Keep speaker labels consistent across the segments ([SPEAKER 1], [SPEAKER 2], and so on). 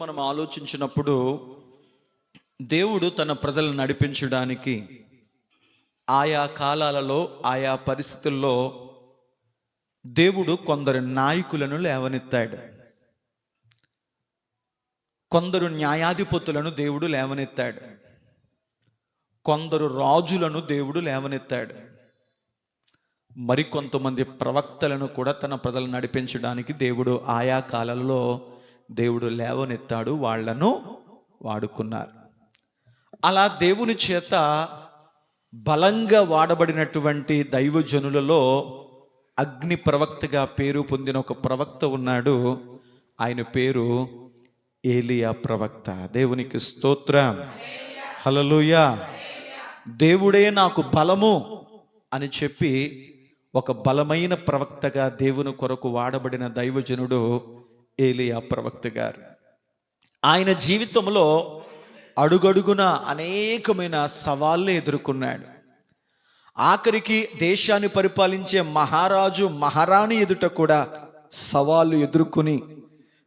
[SPEAKER 1] మనం ఆలోచించినప్పుడు దేవుడు తన ప్రజలను నడిపించడానికి ఆయా కాలాలలో ఆయా పరిస్థితుల్లో దేవుడు కొందరు నాయకులను లేవనెత్తాడు. కొందరు న్యాయాధిపతులను దేవుడు లేవనెత్తాడు. కొందరు రాజులను దేవుడు లేవనెత్తాడు. మరికొంతమంది ప్రవక్తలను కూడా తన ప్రజలను నడిపించడానికి దేవుడు ఆయా కాలాలలో దేవుడు లేవనెత్తాడు, వాళ్లను వాడుకున్నారు. అలా దేవుని చేత బలంగా వాడబడినటువంటి దైవజనులలో అగ్ని ప్రవక్తగా పేరు పొందిన ఒక ప్రవక్త ఉన్నాడు. ఆయన పేరు ఏలియా ప్రవక్త. దేవునికి స్తోత్రం, హల్లెలూయా. దేవుడే నాకు బలము అని చెప్పి ఒక బలమైన ప్రవక్తగా దేవుని కొరకు వాడబడిన దైవజనుడు ఏలియా ప్రవక్త గారు. ఆయన జీవితంలో అడుగడుగున అనేకమైన సవాళ్ళను ఎదుర్కొన్నాడు. ఆఖరికి దేశాన్ని పరిపాలించే మహారాజు మహారాణి ఎదుట కూడా సవాళ్ళు ఎదుర్కొని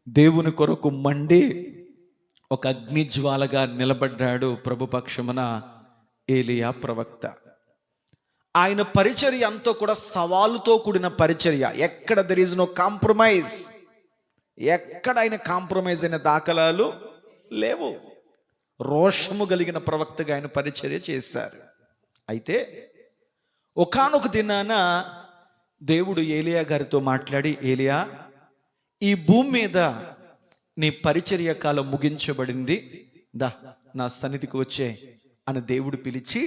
[SPEAKER 1] దేవుని కొరకు మండి ఒక అగ్నిజ్వాలగా నిలబడ్డాడు ప్రభుపక్షమున ఏలియా ప్రవక్త. ఆయన పరిచర్య అంతా కూడా సవాలుతో కూడిన పరిచర్య. ఎక్కడ దెర్ ఈజ్ నో కాంప్రమైజ్, ఎక్కడ ఆయన కాంప్రమైజ్ అయిన దాఖలాలు లేవు. రోషము కలిగిన ప్రవక్తగా ఆయన పరిచర్య చేశారు. అయితే ఒకానొక దినాన దేవుడు ఏలియా గారితో మాట్లాడి, ఏలియా, ఈ భూమి మీద నీ పరిచర్య కాలం ముగించబడింది, దా నా సన్నిధికి వచ్చే అని దేవుడు పిలిచి,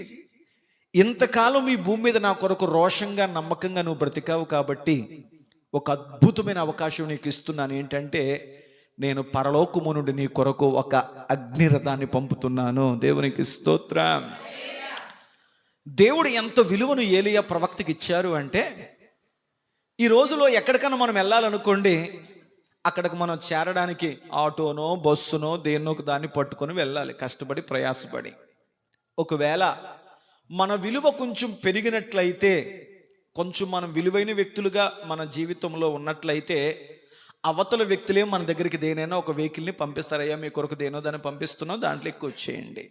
[SPEAKER 1] ఇంతకాలం ఈ భూమి మీద నా కొరకు రోషంగా నమ్మకంగా నువ్వు బ్రతికావు కాబట్టి ఒక అద్భుతమైన అవకాశం నీకు ఇస్తున్నాను. ఏంటంటే, నేను పరలోకము నుండి నీ కొరకు ఒక అగ్నిరథాన్ని పంపుతున్నాను. దేవునికి స్తోత్రం. దేవుడు ఎంత విలువను ఏలియా ప్రవక్తకి ఇచ్చారు అంటే, ఈ రోజులో ఎక్కడికైనా మనం వెళ్ళాలనుకోండి, అక్కడికి మనం చేరడానికి ఆటోనో బస్సునో దేన్నో దాన్ని పట్టుకొని వెళ్ళాలి, కష్టపడి ప్రయాసపడి. ఒకవేళ మన విలువ కొంచెం పెరిగినట్లయితే, కొంచెం మనం విలువైన వ్యక్తులుగా మన జీవితంలో ఉన్నట్లయితే, అవతల వ్యక్తులే మన దగ్గరికి దేనైనా ఒక వెహికల్ని పంపిస్తారయ్యా, మీ కొరకు దేనో దాన్ని పంపిస్తున్నాం, దాంట్లో ఎక్కువ వచ్చేయండి.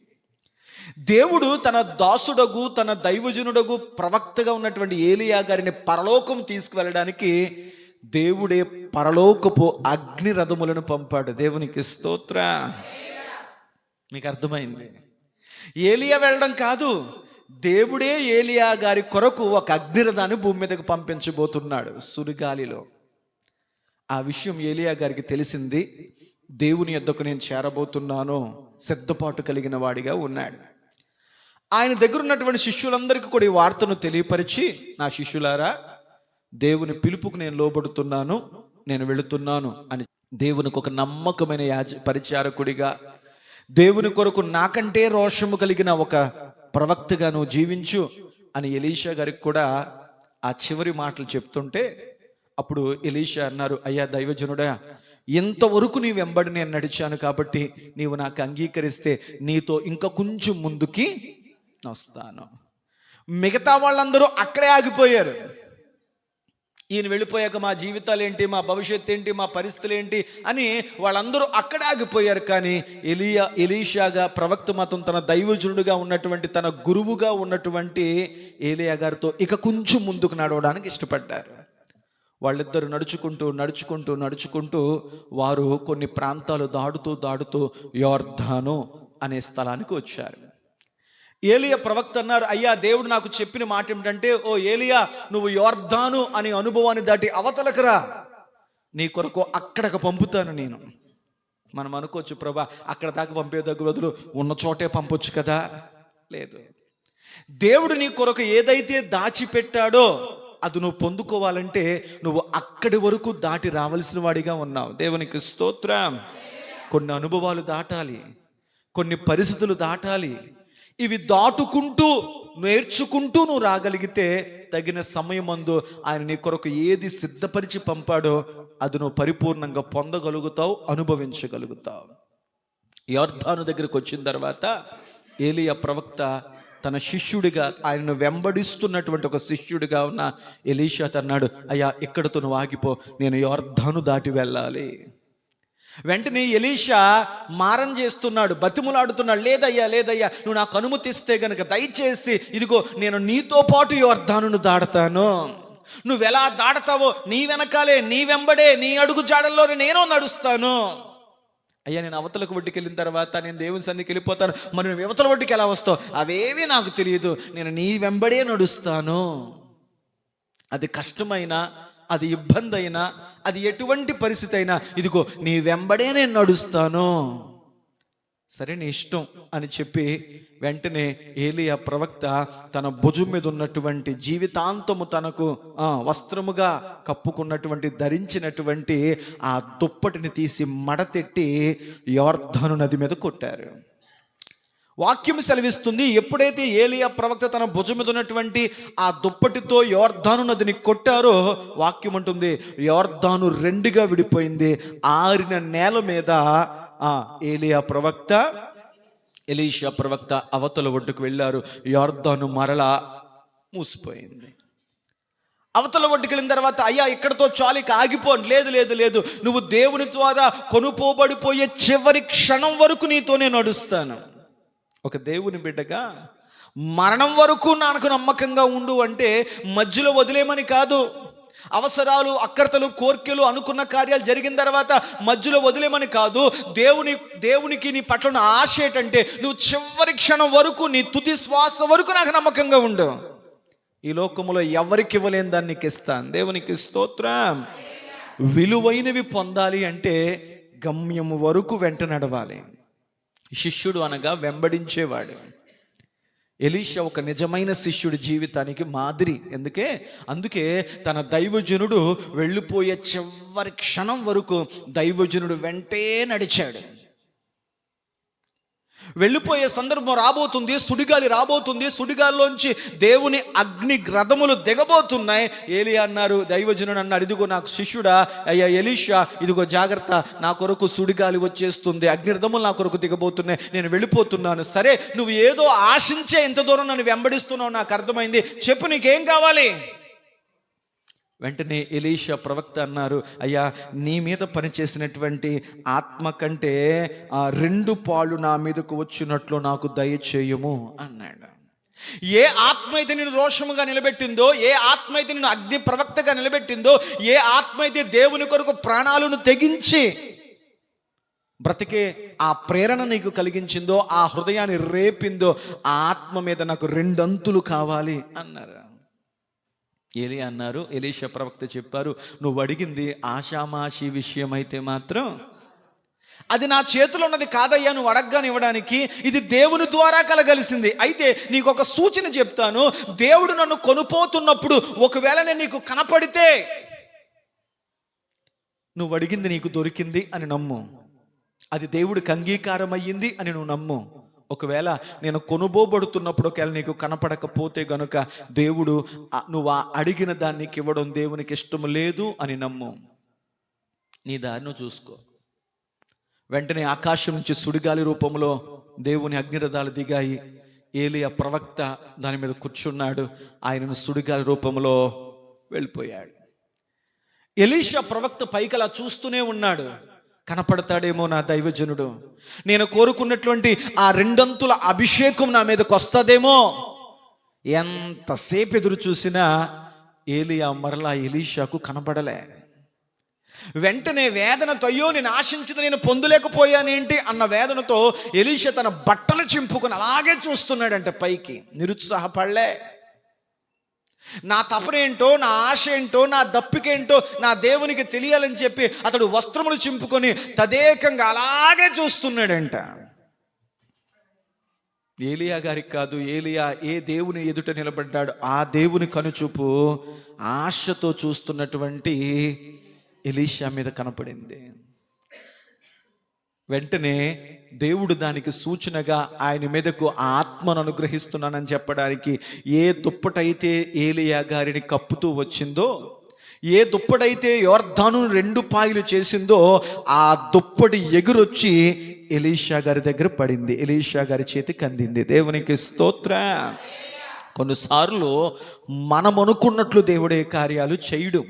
[SPEAKER 1] దేవుడు తన దాసుడగు తన దైవజనుడగు ప్రవక్తగా ఉన్నటువంటి ఏలియా గారిని పరలోకం తీసుకువెళ్ళడానికి దేవుడే పరలోకపు అగ్ని రథములను పంపాడు. దేవునికి స్తోత్రం. మీకు అర్థమైంది? ఏలియా వెళ్ళడం కాదు, దేవుడే ఏలియా గారి కొరకు ఒక అగ్నిరథాన్ని భూమి మీదకు పంపించబోతున్నాడు సుడిగాలిలో. ఆ విషయం ఏలియా గారికి తెలిసింది. దేవుని యొద్దకు నేను చేరబోతున్నాను, సిద్ధపాటు కలిగిన వాడిగా ఉన్నాడు. ఆయన దగ్గర ఉన్నటువంటి శిష్యులందరికీ కూడా ఈ వార్తను తెలియపరిచి, నా శిష్యులారా, దేవుని పిలుపుకు నేను లోబడుతున్నాను, నేను వెళుతున్నాను అని దేవునికి ఒక నమ్మకమైన పరిచారకుడిగా, దేవుని కొరకు నాకంటే రోషము కలిగిన ఒక ప్రవక్తగా నువ్వు జీవించు అని ఎలీషా గారికి కూడా ఆ చివరి మాటలు చెప్తుంటే, అప్పుడు ఎలీషా అన్నారు, అయ్యా దైవజనుడా, ఇంతవరకు నీ వెంబడి నేను నడిచాను కాబట్టి నీవు నాకు అంగీకరిస్తే నీతో ఇంకా కొంచెం ముందుకి వస్తాను. మిగతా వాళ్ళందరూ అక్కడే ఆగిపోయారు. ఈయన వెళ్ళిపోయాక మా జీవితాలు ఏంటి, మా భవిష్యత్తు ఏంటి, మా పరిస్థితులు ఏంటి అని వాళ్ళందరూ అక్కడే ఆగిపోయారు. కానీ ఎలీషాగా ప్రవక్త మతం తన దైవజనుడుగా ఉన్నటువంటి, తన గురువుగా ఉన్నటువంటి ఏలియా గారితో ఇక కొంచెం ముందుకు నడవడానికి ఇష్టపడ్డారు. వాళ్ళిద్దరు నడుచుకుంటూ వారు కొన్ని ప్రాంతాలు దాటుతూ యోర్దాను అనే స్థలానికి వచ్చారు. ఏలియా ప్రవక్త అన్నారు, అయ్యా దేవుడు నాకు చెప్పిన మాట ఏమిటంటే, ఓ ఏలియా, నువ్వు యోర్దాను అనే అనుభవాన్ని దాటి అవతలకు రా, నీ కొరకు అక్కడికి పంపుతాను నేను. మనం అనుకోవచ్చు, ప్రభా అక్కడ దాకా పంపే దగ్గర బదులు ఉన్న చోటే పంపొచ్చు కదా. లేదు, దేవుడు నీ కొరకు ఏదైతే దాచిపెట్టాడో అది నువ్వు పొందుకోవాలంటే నువ్వు అక్కడి వరకు దాటి రావాల్సిన వాడిగా ఉన్నావు. దేవునికి స్తోత్రం. కొన్ని అనుభవాలు దాటాలి, కొన్ని పరిస్థితులు దాటాలి. ఇవి దాటుకుంటూ నేర్చుకుంటూ నువ్వు రాగలిగితే తగిన సమయమందు ఆయన నీ కొరకు ఏది సిద్ధపరిచి పంపాడో అది నువ్వు పరిపూర్ణంగా పొందగలుగుతావు, అనుభవించగలుగుతావు. యోర్దాను దగ్గరికి వచ్చిన తర్వాత ఏలియా ప్రవక్త తన శిష్యుడిగా, ఆయనను వెంబడిస్తున్నటువంటి ఒక శిష్యుడిగా ఉన్న ఎలీషాతో అన్నాడు, అయ్యా ఇక్కడతో నువ్వు ఆగిపో, నేను యోర్దాను దాటి వెళ్ళాలి. వెంటనే ఎలీషా మారం చేస్తున్నాడు, బతిములాడుతున్నాడు, లేదయ్యా లేదయ్యా, నువ్వు నాకు అనుమతిస్తే గనుక దయచేసి ఇదిగో నేను నీతో పాటు యోర్దానును దాడతాను, నువ్వెలా దాడతావో నీ వెనకాలే నీ వెంబడే నీ అడుగు జాడల్లోనే నేను నడుస్తాను. అయ్యా నేను అవతలకు ఒడ్డుకి వెళ్ళిన తర్వాత నేను దేవుని సన్నిధికి వెళ్ళిపోతాను, మరి నువ్వు యువతల ఒడ్డుకి ఎలా వస్తావు అవేవి నాకు తెలియదు, నేను నీ వెంబడే నడుస్తాను. అది కష్టమైనా, అది ఇబ్బంది అయినా, అది ఎటువంటి పరిస్థితి అయినా ఇదిగో నీ వెంబడే నేను నడుస్తాను, సరే నీ ఇష్టం అని చెప్పి వెంటనే ఏలీయా ప్రవక్త తన భుజం మీద ఉన్నటువంటి జీవితాంతము తనకు వస్త్రముగా కప్పుకున్నటువంటి ధరించినటువంటి ఆ దుప్పటిని తీసి మడతెట్టి యోర్దాను నది మీద కొట్టారు. వాక్యం సెలవిస్తుంది, ఎప్పుడైతే ఏలీయా ప్రవక్త తన భుజం మీద ఉన్నటువంటి ఆ దుప్పటితో యోర్దాను నదిని కొట్టారో వాక్యం అంటుంది యోర్దాను రెండుగా విడిపోయింది. ఆరిన నేల మీద ఏలీయా ప్రవక్త ఎలీషా ప్రవక్త అవతల ఒడ్డుకు వెళ్ళారు. యోర్దాను మరలా మూసిపోయింది. అవతల ఒడ్డుకు వెళ్ళిన తర్వాత అయ్యా ఇక్కడతో చాలిక ఆగిపోను, లేదు లేదు లేదు, నువ్వు దేవుని ద్వారా కొనుపోబడిపోయే చివరి క్షణం వరకు నీతోనే నడుస్తాను. ఒక దేవుని బిడ్డగా మరణం వరకు నాకు నమ్మకంగా ఉండు అంటే మధ్యలో వదిలేమని కాదు. అవసరాలు, అక్కర్తలు, కోర్కెలు, అనుకున్న కార్యాలు జరిగిన తర్వాత మధ్యలో వదిలేమని కాదు. దేవునికి నీ పట్ల ఉన్న ఆశ ఏంటంటే నువ్వు చివరి క్షణం వరకు, నీ తుది శ్వాస వరకు నాకు నమ్మకంగా ఉండు. ఈ లోకములో ఎవరికి ఇవ్వలేని దాన్ని నీకు ఇస్తాను. దేవునికి స్తోత్రం. విలువైనవి పొందాలి అంటే గమ్యము వరకు వెంట నడవాలి. శిష్యుడు అనగా వెంబడించేవాడు. ఎలీషా ఒక నిజమైన శిష్యుడి జీవితానికి మాదిరి. అందుకే తన దైవజనుడు వెళ్ళిపోయే చివరి క్షణం వరకు దైవజనుడు వెంటే నడిచాడు. వెళ్ళిపోయే సందర్భం రాబోతుంది, సుడిగాలి రాబోతుంది, సుడిగాలిలోంచి దేవుని అగ్ని గ్రదములు దిగబోతున్నాయి. ఏలియా అన్నారు, దైవజనుడు అన్నాడు, ఇదిగో నాకు శిష్యుడా అయ్యా ఎలీషా, ఇదిగో జాగ్రత్త, నా కొరకు సుడిగాలి వచ్చేస్తుంది, అగ్నిరథములు నా కొరకు దిగబోతున్నాయి, నేను వెళ్ళిపోతున్నాను. సరే నువ్వు ఏదో ఆశించే ఇంత దూరం నన్ను వెంబడిస్తున్నావు, నాకు అర్థమైంది, చెప్పు నీకేం కావాలి. వెంటనే ఎలీషా ప్రవక్త అన్నారు, అయ్యా నీ మీద పనిచేసినటువంటి ఆత్మ కంటే 2 పాళ్ళు నా మీదకు వచ్చినట్లు నాకు దయచేయము అన్నాడు. ఏ ఆత్మ అయితే నేను రోషముగా నిలబెట్టిందో, ఏ ఆత్మ అయితే నేను అగ్ని ప్రవక్తగా నిలబెట్టిందో, ఏ ఆత్మ అయితే దేవుని కొరకు ప్రాణాలను తెగించి బ్రతికే ఆ ప్రేరణ నీకు కలిగించిందో, ఆ హృదయాన్ని రేపిందో, ఆ ఆత్మ మీద నాకు 2 అంతులు కావాలి అన్నారు. ఏలియా అన్నారు, ఎలీషా ప్రవక్త చెప్పారు, నువ్వు అడిగింది ఆషామాషి విషయం అయితే మాత్రం అది నా చేతిలో ఉన్నది కాదయ్యా, నువ్వు అడగ్గాని ఇవ్వడానికి, ఇది దేవుని ద్వారా కలగలిసింది. అయితే నీకు ఒక సూచన చెప్తాను, దేవుడు నన్ను కొనుపోతున్నప్పుడు ఒకవేళ నేను నీకు కనపడితే నువ్వు అడిగింది నీకు దొరికింది అని నమ్ము, అది దేవుడికి అంగీకారం అయ్యింది అని నువ్వు నమ్ము. ఒకవేళ నేను కొనుబోబడుతున్నప్పుడు ఒకవేళ నీకు కనపడకపోతే గనుక దేవుడు నువ్వు అడిగిన దానికి ఇవ్వడం దేవునికి ఇష్టం లేదు అని నమ్ము, నీ దారిని చూసుకో. వెంటనే ఆకాశం నుంచి సుడిగాలి రూపంలో దేవుని అగ్నిరథాలు దిగాయి. ఏలియా ప్రవక్త దాని మీద కూర్చున్నాడు, ఆయనను సుడిగాలి రూపంలో వెళ్ళిపోయాడు. ఎలీషా ప్రవక్త పైకి అలా చూస్తూనే ఉన్నాడు, కనపడతాడేమో నా దైవజనుడు, నేను కోరుకున్నటువంటి ఆ 2 అంతుల అభిషేకం నా మీదకి వస్తుందేమో. ఎంతసేపు ఎదురు చూసినా ఏలియా మరలా ఎలీషాకు కనబడలే. వెంటనే వేదనతో, అయ్యో నేను ఆశించింది నేను పొందలేకపోయానేంటి అన్న వేదనతో ఎలీషా తన బట్టలు చింపుకొని అలాగే చూస్తున్నాడంటే పైకి, నిరుత్సాహపడలే. నా తపనేంటో, నా ఆశ ఏంటో, నా దప్పికేంటో నా దేవునికి తెలియాలని చెప్పి అతడు వస్త్రములు చింపుకొని తదేకంగా అలాగే చూస్తున్నాడంట. ఏలియా గారికి కాదు, ఏలియా ఏ దేవుని ఎదుట నిలబడ్డాడు ఆ దేవుని కనుచూపు ఆశతో చూస్తున్నటువంటి ఎలీషా మీద కనపడింది. వెంటనే దేవుడు దానికి సూచనగా ఆయన మీదకు ఆత్మను అనుగ్రహిస్తున్నానని చెప్పడానికి, ఏ దుప్పటైతే ఏలియా గారిని కప్పుతూ వచ్చిందో, ఏ దుప్పటైతే యోర్దాను 2 పాయలు చేసిందో, ఆ దుప్పటి ఎగురొచ్చి ఎలీషా గారి దగ్గర పడింది, ఎలీషా గారి చేతికి అందింది. దేవునికి స్తోత్రం. కొన్నిసార్లు మనం అనుకున్నట్లు దేవుడే కార్యాలు చేయడు.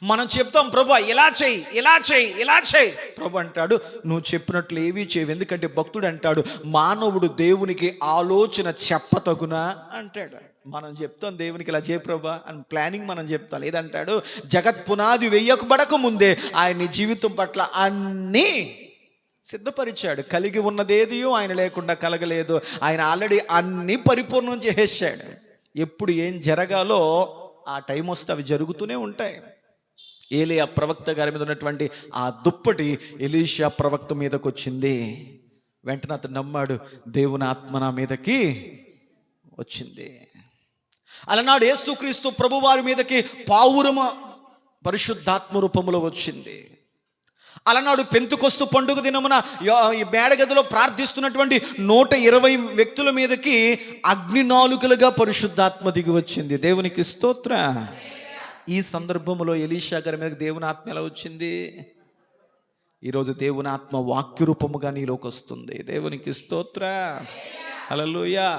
[SPEAKER 1] మనం చెప్తాం, ప్రభు ఇలా చెయ్యి, ఇలా చెయ్యి, ఇలా చెయ్యి. ప్రభు అంటాడు, నువ్వు చెప్పినట్లు ఏవీ చేయవు. ఎందుకంటే భక్తుడు అంటాడు, మానవుడు దేవునికి ఆలోచన చెప్పతగునా అంటాడు. మనం చెప్తాం దేవునికి ఇలా చేయ ప్రభా అని ప్లానింగ్ మనం చెప్తాం. లేదంటాడు, జగత్ పునాది వెయ్యకబడక ముందే ఆయన నీ జీవితం పట్ల అన్నీ సిద్ధపరిచాడు. కలిగి ఉన్నదేదియో ఆయన లేకుండా కలగలేదు. ఆయన ఆల్రెడీ అన్నీ పరిపూర్ణం చేసేసాడు. ఎప్పుడు ఏం జరగాలో ఆ టైం వస్తే అవి జరుగుతూనే ఉంటాయి. ఏలియా ప్రవక్త గారి మీద ఉన్నటువంటి ఆ దుప్పటి ఎలీషా ప్రవక్త మీదకి వచ్చింది. వెంటనే అతను నమ్మాడు, దేవుని ఆత్మ నా మీదకి వచ్చింది. అలనాడు యేసుక్రీస్తు ప్రభువారి మీదకి పావురమ పరిశుద్ధాత్మ రూపంలో వచ్చింది. అలనాడు పెంతుకొస్తు పండుగ దినమున ఈ మేడగదిలో ప్రార్థిస్తున్నటువంటి 120 వ్యక్తుల మీదకి అగ్ని నాలుకలుగా పరిశుద్ధాత్మ దిగి వచ్చింది. దేవునికి స్తోత్ర. ఈ సందర్భంలో ఎలీషా గారి మీద దేవుని ఆత్మ ఎలా వచ్చింది? ఈరోజు దేవుని ఆత్మ వాక్య రూపముగా నీలోకి వస్తుంది. దేవునికి స్తోత్ర. హల్లెలూయా.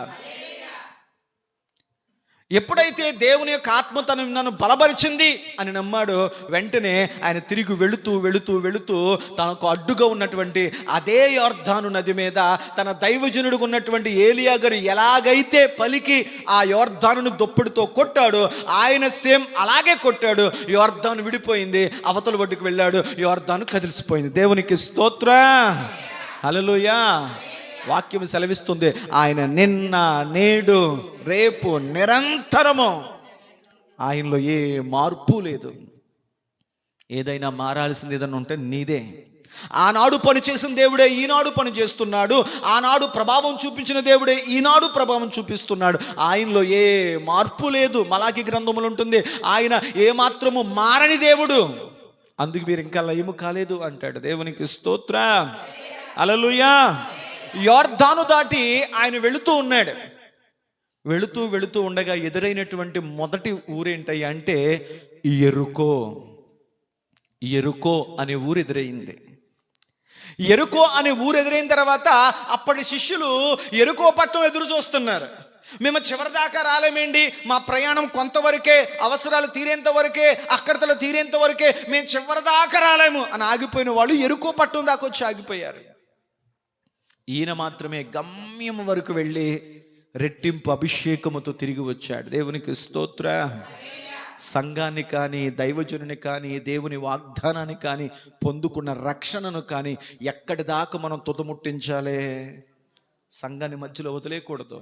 [SPEAKER 1] ఎప్పుడైతే దేవుని యొక్క ఆత్మ నన్ను బలపరిచింది అని నమ్మాడో, వెంటనే ఆయన తిరిగి వెళుతూ వెళుతూ వెళుతూ తనకు అడ్డుగా ఉన్నటువంటి అదే యోర్దాను నది మీద తన దైవజనుడికి ఉన్నటువంటి ఏలియా గారు ఎలాగైతే పలికి ఆ యోర్దానును దుప్పటితో కొట్టాడో, ఆయన సేమ్ అలాగే కొట్టాడు. యోర్దాను విడిపోయింది, అవతల ఒడ్డుకు వెళ్ళాడు, యోర్దాను కదిలిసిపోయింది. దేవునికి స్తోత్ర. హల్లెలూయా. వాక్యం సెలవిస్తుంది, ఆయన నిన్న నేడు రేపు నిరంతరము, ఆయనలో ఏ మార్పు లేదు. ఏదైనా మారాల్సింది ఏదైనా ఉంటే నీదే. ఆనాడు పని చేసిన దేవుడే ఈనాడు పని చేస్తున్నాడు. ఆనాడు ప్రభావం చూపించిన దేవుడే ఈనాడు ప్రభావం చూపిస్తున్నాడు. ఆయనలో ఏ మార్పు లేదు. మలాకి గ్రంథములు ఉంటుంది, ఆయన ఏమాత్రము మారని దేవుడు, అందుకు మీరు ఇంకా లయము కాలేదు అంటాడు. దేవునికి స్తోత్ర. హల్లెలూయా. యోర్దాను దాటి ఆయన వెళుతూ ఉన్నాడు. వెళుతూ వెళుతూ ఉండగా ఎదురైనటువంటి మొదటి ఊరేంటయ్యా అంటే యెరికో. యెరికో అనే ఊరు ఎదురైంది. యెరికో అనే ఊరు ఎదురైన తర్వాత అప్పటి శిష్యులు యెరికో పట్టణం ఎదురు చూస్తున్నారు. మేము చివరిదాకా రాలేమేంటి, మా ప్రయాణం కొంతవరకే, అవసరాలు తీరేంత వరకే, అక్కడతలు తీరేంత వరకే, మేము చివరిదాకా రాలేము అని ఆగిపోయిన వాళ్ళు యెరికో పట్టణం దాకా వచ్చి ఆగిపోయారు. ఈయన మాత్రమే గమ్యం వరకు వెళ్ళి రెట్టింపు అభిషేకముతో తిరిగి వచ్చాడు. దేవునికి స్తోత్ర. సంఘాన్ని కానీ, దైవజనుని కానీ, దేవుని వాగ్దానాన్ని కానీ, పొందుకున్న రక్షణను కానీ ఎక్కడి దాకా మనం తుదముట్టించాలి? సంఘాన్ని మధ్యలో వదిలేయకూడదు,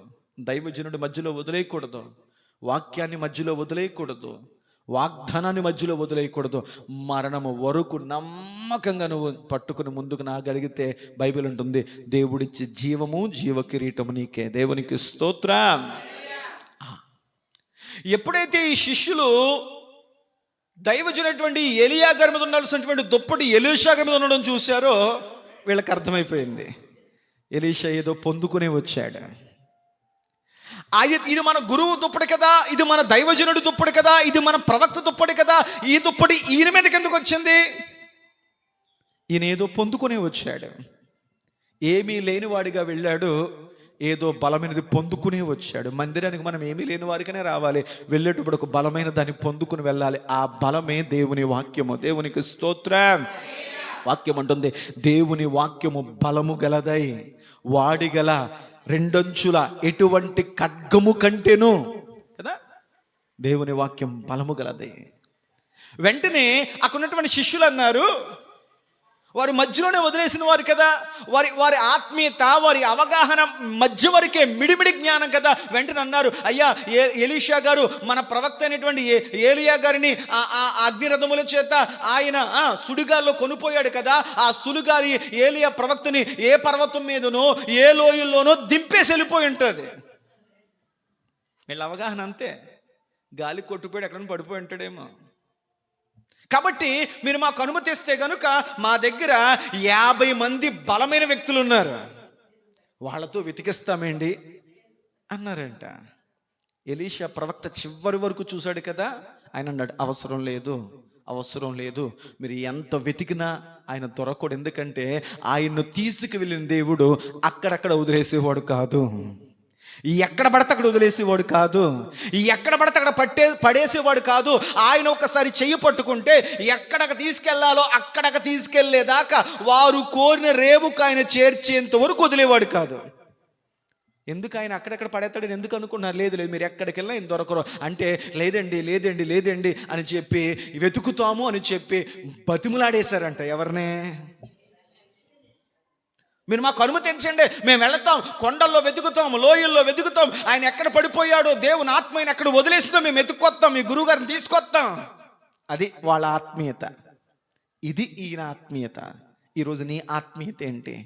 [SPEAKER 1] దైవజనుడి మధ్యలో వదిలేయకూడదు, వాక్యాన్ని మధ్యలో వదిలేయకూడదు, వాగ్దానాన్ని మధ్యలో వదిలేయకూడదు. మరణము వరకు నమ్మకంగా నువ్వు పట్టుకుని ముందుకు నాగలిగితే బైబిల్ ఉంటుంది, దేవుడిచ్చే జీవము జీవ కిరీటము నీకే. దేవునికి స్తోత్ర. ఎప్పుడైతే ఈ శిష్యులు దైవజనటువంటి ఎలీయా గారి మీద ఉండాల్సినటువంటి దుప్పటి ఎలీషా గారి మీద ఉండడం చూశారో వీళ్ళకి అర్థమైపోయింది, ఎలీషా ఏదో పొందుకునే వచ్చాడు. ఇది మన గురువు దుప్పటి కదా, ఇది మన దైవజనుడి దుప్పటి కదా, ఇది మన ప్రవక్త దుప్పటి కదా, ఈ దుప్పటి ఈయన మీదకి ఎందుకు వచ్చింది? ఈయన ఏదో పొందుకునే వచ్చాడు. ఏమీ లేనివాడిగా వెళ్ళాడు, ఏదో బలమైనది పొందుకునే వచ్చాడు. మందిరానికి మనం ఏమీ లేని వారికనే రావాలి, వెళ్ళేటప్పుడు ఒక బలమైన దాన్ని పొందుకుని వెళ్ళాలి. ఆ బలమే దేవుని వాక్యము. దేవునికి స్తోత్రం. వాక్యం అంటుంది, దేవుని వాక్యము బలము గలదై వాడిగల రెండంచుల ఎటువంటి ఖడ్గము కంటేను కదా, దేవుని వాక్యం బలము గలది. వెంటనే అక్కడ ఉన్నటువంటి శిష్యులు అన్నారు, వారి మధ్యలోనే వదిలేసిన వారు కదా, వారి ఆత్మీయత, వారి అవగాహన మధ్య వరకే, మిడిమిడి జ్ఞానం కదా. వెంటనే అన్నారు, అయ్యా ఎలీషా గారు మన ప్రవక్త అయినటువంటి ఏలియా గారిని ఆ అగ్నిరథముల చేత ఆయన సుడిగాల్లో కొనిపోయాడు కదా, ఆ సుడిగాలి ఏలియా ప్రవక్తని ఏ పర్వతం మీదనో ఏ లోయల్లోనో దింపేసి వెళ్ళిపోయి ఉంటుంది. వీళ్ళ అవగాహన అంతే, గాలి కొట్టుపోయాడు ఎక్కడైనా పడిపోయి ఉంటాడేమో. కాబట్టి మీరు మాకు అనుమతిస్తే కనుక మా దగ్గర 50 మంది బలమైన వ్యక్తులు ఉన్నారు, వాళ్ళతో వెతికిస్తామేంటి అన్నారంట. ఎలీషా ప్రవక్త చివరి వరకు చూశాడు కదా, ఆయన అన్నాడు, అవసరం లేదు, మీరు ఎంత వెతికినా ఆయన దొరకడు. ఎందుకంటే ఆయన్ను తీసుకు వెళ్ళిన దేవుడు అక్కడక్కడ వదిలేసేవాడు కాదు. ఎక్కడ పడితే అక్కడ వదిలేసేవాడు కాదు, ఎక్కడ పడితే అక్కడ పడేసేవాడు కాదు. ఆయన ఒకసారి చెయ్యి పట్టుకుంటే ఎక్కడికి తీసుకెళ్లాలో అక్కడికి తీసుకెళ్లేదాకా వారు కోరిన రేవుకు ఆయన చేర్చేంత వరకు వదిలేవాడు కాదు. ఎందుకు ఆయన అక్కడెక్కడ పడేస్తాడని ఎందుకు అనుకున్నారు? లేదు లేదు, మీరు ఎక్కడికి వెళ్ళినా ఇంత దొరకరు అంటే, లేదండి లేదండి లేదండి అని చెప్పి వెతుకుతాము అని చెప్పి బతిములాడేశారంట. ఎవరినే? మీరు మాకు అనుమతించండి, మేము వెళతాం, కొండల్లో వెతుకుతాం, లోయల్లో వెతుకుతాం, ఆయన ఎక్కడ పడిపోయాడో దేవుని ఆత్మని ఎక్కడ వదిలేస్తాం, మేము వెతుక్కొస్తాం, మీ గురువుగారిని తీసుకొస్తాం. అది వాళ్ళ ఆత్మీయత. ఇది ఈయన ఆత్మీయత. ఈరోజు నీ ఆత్మీయత ఏంటి?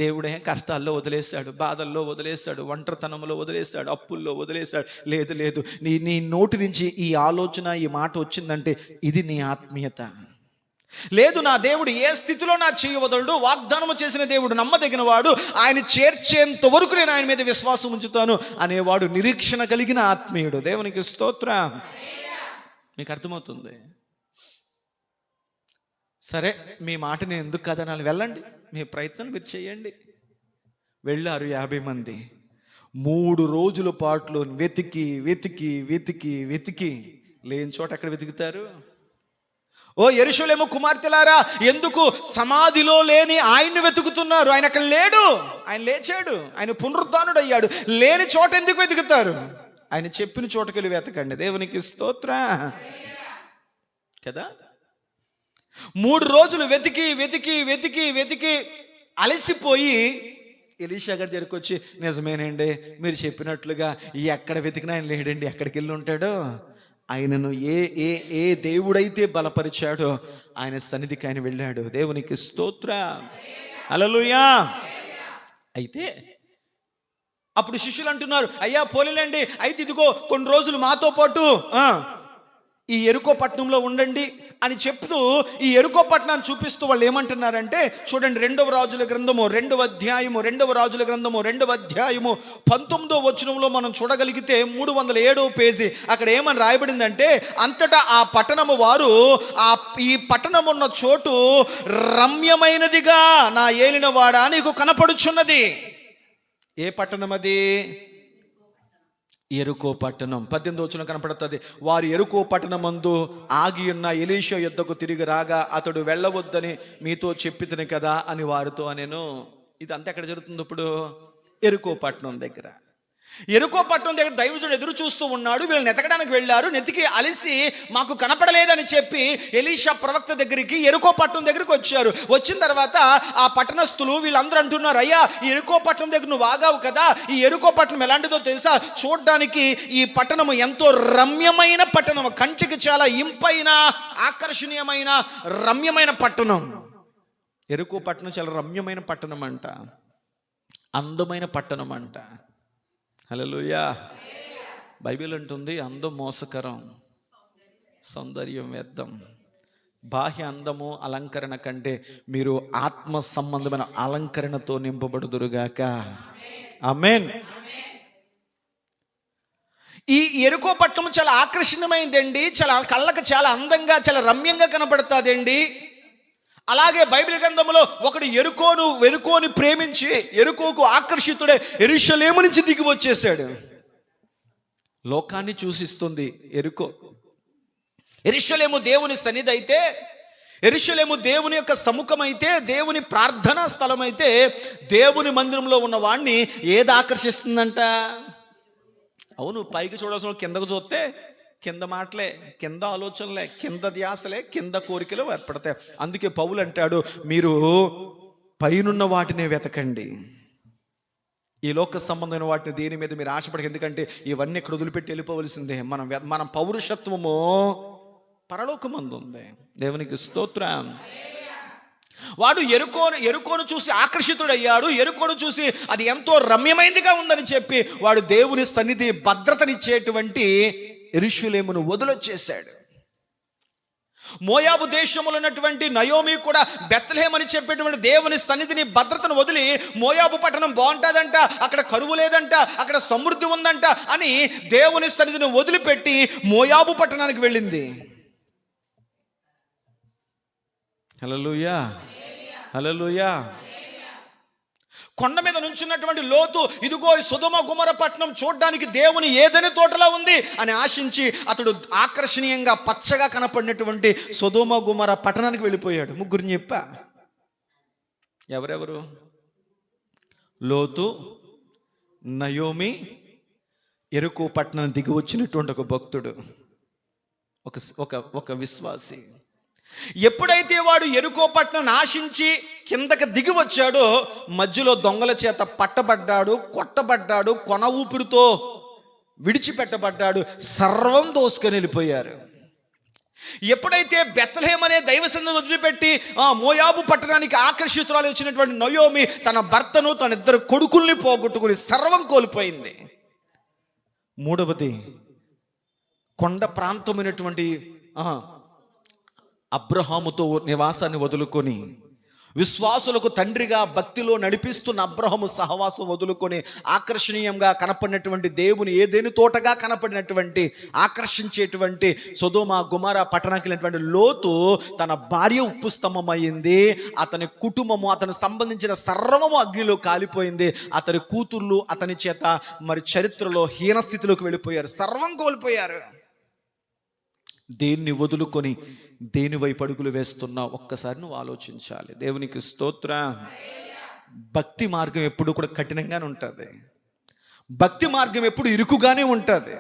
[SPEAKER 1] దేవుడే కష్టాల్లో వదిలేశాడు, బాధల్లో వదిలేశాడు, ఒంటరితనంలో వదిలేశాడు, అప్పుల్లో వదిలేశాడు. లేదు లేదు, నీ నోటి నుంచి ఈ ఆలోచన, ఈ మాట వచ్చిందంటే ఇది నీ ఆత్మీయత. లేదు, నా దేవుడు ఏ స్థితిలో నా చెయ్యి వదలడు, వాగ్దానము చేసిన దేవుడు నమ్మదగిన వాడు, ఆయన చేర్చేంత వరకు నేను ఆయన మీద విశ్వాసం ఉంచుతాను అనేవాడు నిరీక్షణ కలిగిన ఆత్మీయుడు. దేవునికి స్తోత్రం. మీకు అర్థమవుతుంది? సరే, మీ మాట నేను ఎందుకు కదనాలి? వెళ్ళండి, మీ ప్రయత్నం మీరు చేయండి. వెళ్ళారు 50 మంది. 3 రోజుల పాటు వెతికి వెతికి వెతికి వెతికి లేని చోట ఎక్కడ వెతుకుతారు? ఓ యెరూషలేము కుమార్తెలారా, ఎందుకు సమాధిలో లేని ఆయన్ని వెతుకుతున్నారు? ఆయన అక్కడ లేడు, ఆయన లేచాడు, ఆయన పునరుద్ధానుడు అయ్యాడు. లేని చోట ఎందుకు వెతుకుతారు? ఆయన చెప్పిన చోటకి వెళ్ళి వెతకండి. దేవునికి స్తోత్రం కదా. 3 రోజులు వెతికి వెతికి వెతికి వెతికి అలసిపోయి ఎలీషా గారి దగ్గరికి వచ్చి, నిజమేనండి, మీరు చెప్పినట్లుగా ఎక్కడ వెతికినా ఆయన లేడండి, ఎక్కడికి వెళ్ళి ఉంటాడో? ఆయనను ఏ ఏ ఏ దేవుడైతే బలపరిచాడో ఆయన సన్నిధికి ఆయన వెళ్ళాడు. దేవునికి స్తోత్రం. హల్లెలూయా. అయితే అప్పుడు శిష్యులు అంటున్నారు, అయ్యా పోలేండి, అయితే ఇదిగో కొన్ని రోజులు మాతో పాటు ఈ యెరికో పట్టణంలో ఉండండి అని చెప్తూ ఈ యెరికో పట్టణాన్ని చూపిస్తూ వాళ్ళు ఏమంటున్నారంటే, చూడండి 2వ రాజుల గ్రంథము 2వ అధ్యాయము 19వ వచనంలో మనం చూడగలిగితే 307వ పేజీ అక్కడ ఏమని రాయబడిందంటే, అంతటా ఆ పట్టణము వారు ఈ పట్టణం ఉన్న చోటు రమ్యమైనదిగా నా ఏలినవాడా నీకు కనపడుచున్నది. ఏ పట్టణం అది? యెరికో పట్టణం. 18వ వచనం కనపడుతుంది. వారు యెరికో పట్టణమందు ఆగి ఉన్న ఎలీషా యొద్దకు తిరిగి రాగా అతడు వెళ్ళవద్దని మీతో చెప్పితిని కదా అని వారితో అనెను. ఇదంతా ఎక్కడ జరుగుతుంది? ఇప్పుడు యెరికో పట్టణం దగ్గర. యెరికో పట్టణం దగ్గర దైవజనుడు ఎదురు చూస్తూ ఉన్నాడు. వీళ్ళని ఎతకడానికి వెళ్ళారు. నెతికి అలిసి మాకు కనపడలేదని చెప్పి ఎలీషా ప్రవక్త దగ్గరికి యెరికో పట్టణం దగ్గరికి వచ్చారు. వచ్చిన తర్వాత ఆ పట్టణస్థులు వీళ్ళందరూ అంటున్నారు, అయ్యా ఈ యెరికో పట్టణం దగ్గర నువ్వు ఆగావు కదా, ఈ యెరికో పట్టణం ఎలాంటిదో తెలుసా? చూడడానికి ఈ పట్టణము ఎంతో రమ్యమైన పట్టణం, కంటికి చాలా ఇంపైన ఆకర్షణీయమైన రమ్యమైన పట్టణం. యెరికో పట్టణం చాలా రమ్యమైన పట్టణం అంట, అందమైన పట్టణం అంట. హల్లెలూయా. బైబిల్ అంటుంది, అందం మోసకరం, సౌందర్యం వ్యర్థం. బాహ్య అందము అలంకరణ కంటే మీరు ఆత్మ సంబంధమైన అలంకరణతో నింపబడుదురుగాక. ఆమేన్. ఈ యెరికో పట్టణం చాలా ఆకర్షణీయమైందండి, చాలా కళ్ళకు చాలా అందంగా చాలా రమ్యంగా కనబడుతుందండి. అలాగే బైబిల్ గ్రంథంలో ఒకడు యెరికోని ప్రేమించి యెరికోకు ఆకర్షితుడే యెరూషలేము నుంచి దిగి వచ్చేసాడు. లోకాన్ని చూసిస్తుంది యెరికో. యెరూషలేము దేవుని సన్నిధి అయితే, యెరూషలేము దేవుని యొక్క సముఖం అయితే, దేవుని ప్రార్థనా స్థలం అయితే, దేవుని మందిరంలో ఉన్న వాడిని ఏది ఆకర్షిస్తుందంట? అవును, పైకి చూడాల్సిన కిందకు చూస్తే కింద మాటలే, కింద ఆలోచనలే, కింద ధ్యాసలే, కింద కోరికలు ఏర్పడతాయి. అందుకే పౌలు అంటాడు, మీరు పైనున్న వాటినే వెతకండి, ఈ లోక సంబంధమైన వాటిని దేని మీద మీరు ఆశపడక. ఎందుకంటే ఇవన్నీ ఇక్కడ వదిలిపెట్టి వెళ్ళిపోవలసిందే. మన పౌరుషత్వము పరలోకమందు ఉంది. దేవునికి స్తోత్రం. వాడు యెరికోను చూసి ఆకర్షితుడయ్యాడు. యెరికోను చూసి అది ఎంతో రమ్యమైనదిగా ఉందని చెప్పి వాడు దేవుని సన్నిధి భద్రతనిచ్చేటువంటి యెరూషలేమును వదిలొచ్చేశాడు. మోయాబు దేశంలో ఉన్నటువంటి నయోమి కూడా బెత్లెహేం అని చెప్పేటువంటి దేవుని సన్నిధిని భద్రతను వదిలి, మోయాబు పట్టణం బాగుంటుందంట, అక్కడ కరువు లేదంట, అక్కడ సమృద్ధి ఉందంట అని దేవుని సన్నిధిని వదిలిపెట్టి మోయాబు పట్టణానికి వెళ్ళింది. హల్లెలూయా, హల్లెలూయా. కొండ మీద నుంచున్నటువంటి లోతు, ఇదిగో ఈ సొదొమ గొమొర్రా పట్టణం చూడడానికి దేవుని ఏదెను తోటలా ఉంది అని ఆశించి అతడు ఆకర్షణీయంగా పచ్చగా కనపడినటువంటి సొదొమ గొమొర్రా పట్టణానికి వెళ్ళిపోయాడు. ముగ్గురిని చెప్పా. ఎవరెవరు? లోతు, నయోమి, యెరికో పట్టణం దిగి వచ్చినటువంటి ఒక భక్తుడు, ఒక విశ్వాసి. ఎప్పుడైతే వాడు యెరికో పట్టణం ఆశించి కిందకి దిగి వచ్చాడో మధ్యలో దొంగల చేత పట్టబడ్డాడు, కొట్టబడ్డాడు, కొన ఊపిరితో విడిచిపెట్టబడ్డాడు. సర్వం దోసుకొని వెళ్ళిపోయారు. ఎప్పుడైతే బెత్లెహేం అనే దైవసన్నిధిని వదిలిపెట్టి మోయాబు పట్టణానికి ఆకర్షితురాలు వచ్చినటువంటి నయోమి తన భర్తను, తన ఇద్దరు కొడుకుల్ని పోగొట్టుకుని సర్వం కోల్పోయింది. మూడవది, కొండ ప్రాంతమైనటువంటి అబ్రహాముతో నివాసాన్ని వదులుకొని, విశ్వాసులకు తండ్రిగా భక్తిలో నడిపిస్తున్న అబ్రహాము సహవాసం వదులుకొని ఆకర్షణీయంగా కనపడినటువంటి దేవుని ఏదేను తోటగా కనపడినటువంటి ఆకర్షించేటువంటి సొదొమ గొమొర్రా పట్టణానికి వెళ్ళినటువంటి లోతు తన భార్య ఉప్పు స్తంభం అయింది. అతని కుటుంబము, అతనికి సంబంధించిన సర్వము అగ్నిలో కాలిపోయింది. అతని కూతుర్లు అతని చేత మరి చరిత్రలో హీనస్థితిలోకి వెళ్ళిపోయారు. సర్వం కోల్పోయారు. దేన్ని వదులుకొని దేని వైపు అడుగులు వేస్తున్నా ఒక్కసారి నువ్వు ఆలోచించాలి. దేవునికి స్తోత్రం. భక్తి మార్గం ఎప్పుడు కూడా కఠినంగానే ఉంటుంది. భక్తి మార్గం ఎప్పుడు ఇరుకుగానే ఉంటుంది.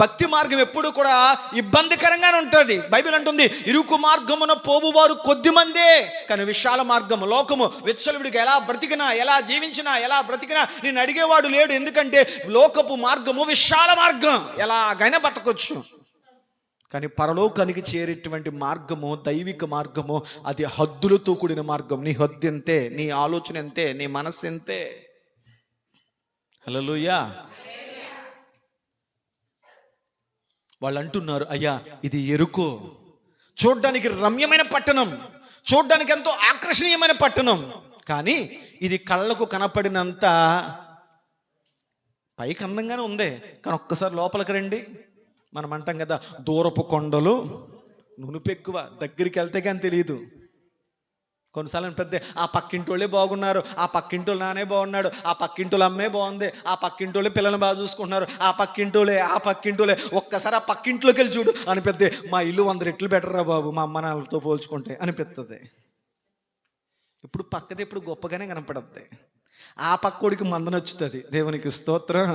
[SPEAKER 1] భక్తి మార్గం ఎప్పుడు కూడా ఇబ్బందికరంగానే ఉంటుంది. బైబిల్ అంటుంది, ఇరుకు మార్గమున పోవువారు కొద్దిమందే, కానీ విశాల మార్గము, లోకము విచ్చలవిడిగా ఎలా బ్రతికినా, ఎలా జీవించినా, ఎలా బ్రతికినా నేను అడిగేవాడు లేడు. ఎందుకంటే లోకపు మార్గము విశాల మార్గం, ఎలాగైనా బతకొచ్చు. కానీ పరలోకానికి చేరేటువంటి మార్గము, దైవిక మార్గము, అది హద్దులతో కూడిన మార్గం. నీ హద్దు ఎంతే, నీ ఆలోచన ఎంతే, నీ మనస్సు ఎంతే. హల్లెలూయా. వాళ్ళు అంటున్నారు, అయ్యా ఇది యెరికో, చూడ్డానికి రమ్యమైన పట్టణం, చూడ్డానికి ఎంతో ఆకర్షణీయమైన పట్టణం, కానీ ఇది కళ్ళకు కనపడినంత పైకి అందంగానే ఉంది. కానీ ఒక్కసారి లోపలికి రండి. మనం అంటాం కదా, దూరపు కొండలు నునుపెక్కువ, దగ్గరికి వెళ్తే కానీ తెలియదు. కొన్నిసార్లు పెద్ద ఆ పక్కింటోళ్ళే బాగున్నారు, ఆ పక్కింటోళ్ళు నానే బాగున్నాడు, ఆ పక్కింటోళ్ళు అమ్మే బాగుంది, ఆ పక్కింటోళ్ళే పిల్లల్ని బాగా చూసుకుంటున్నారు, ఆ పక్కింటోళ్ళే ఒక్కసారి ఆ పక్కింట్లోకి వెళ్ళి చూడు అనిపిద్ది. మా ఇల్లు 100 రెట్లు బెటర్ రా బాబు మా అమ్మ నాన్నలతో పోల్చుకుంటే అనిపిస్తుంది. ఇప్పుడు పక్కది ఇప్పుడు గొప్పగానే కనపడద్ది. ఆ పక్కోడికి మంద నచ్చుతుంది. దేవునికి స్తోత్రం.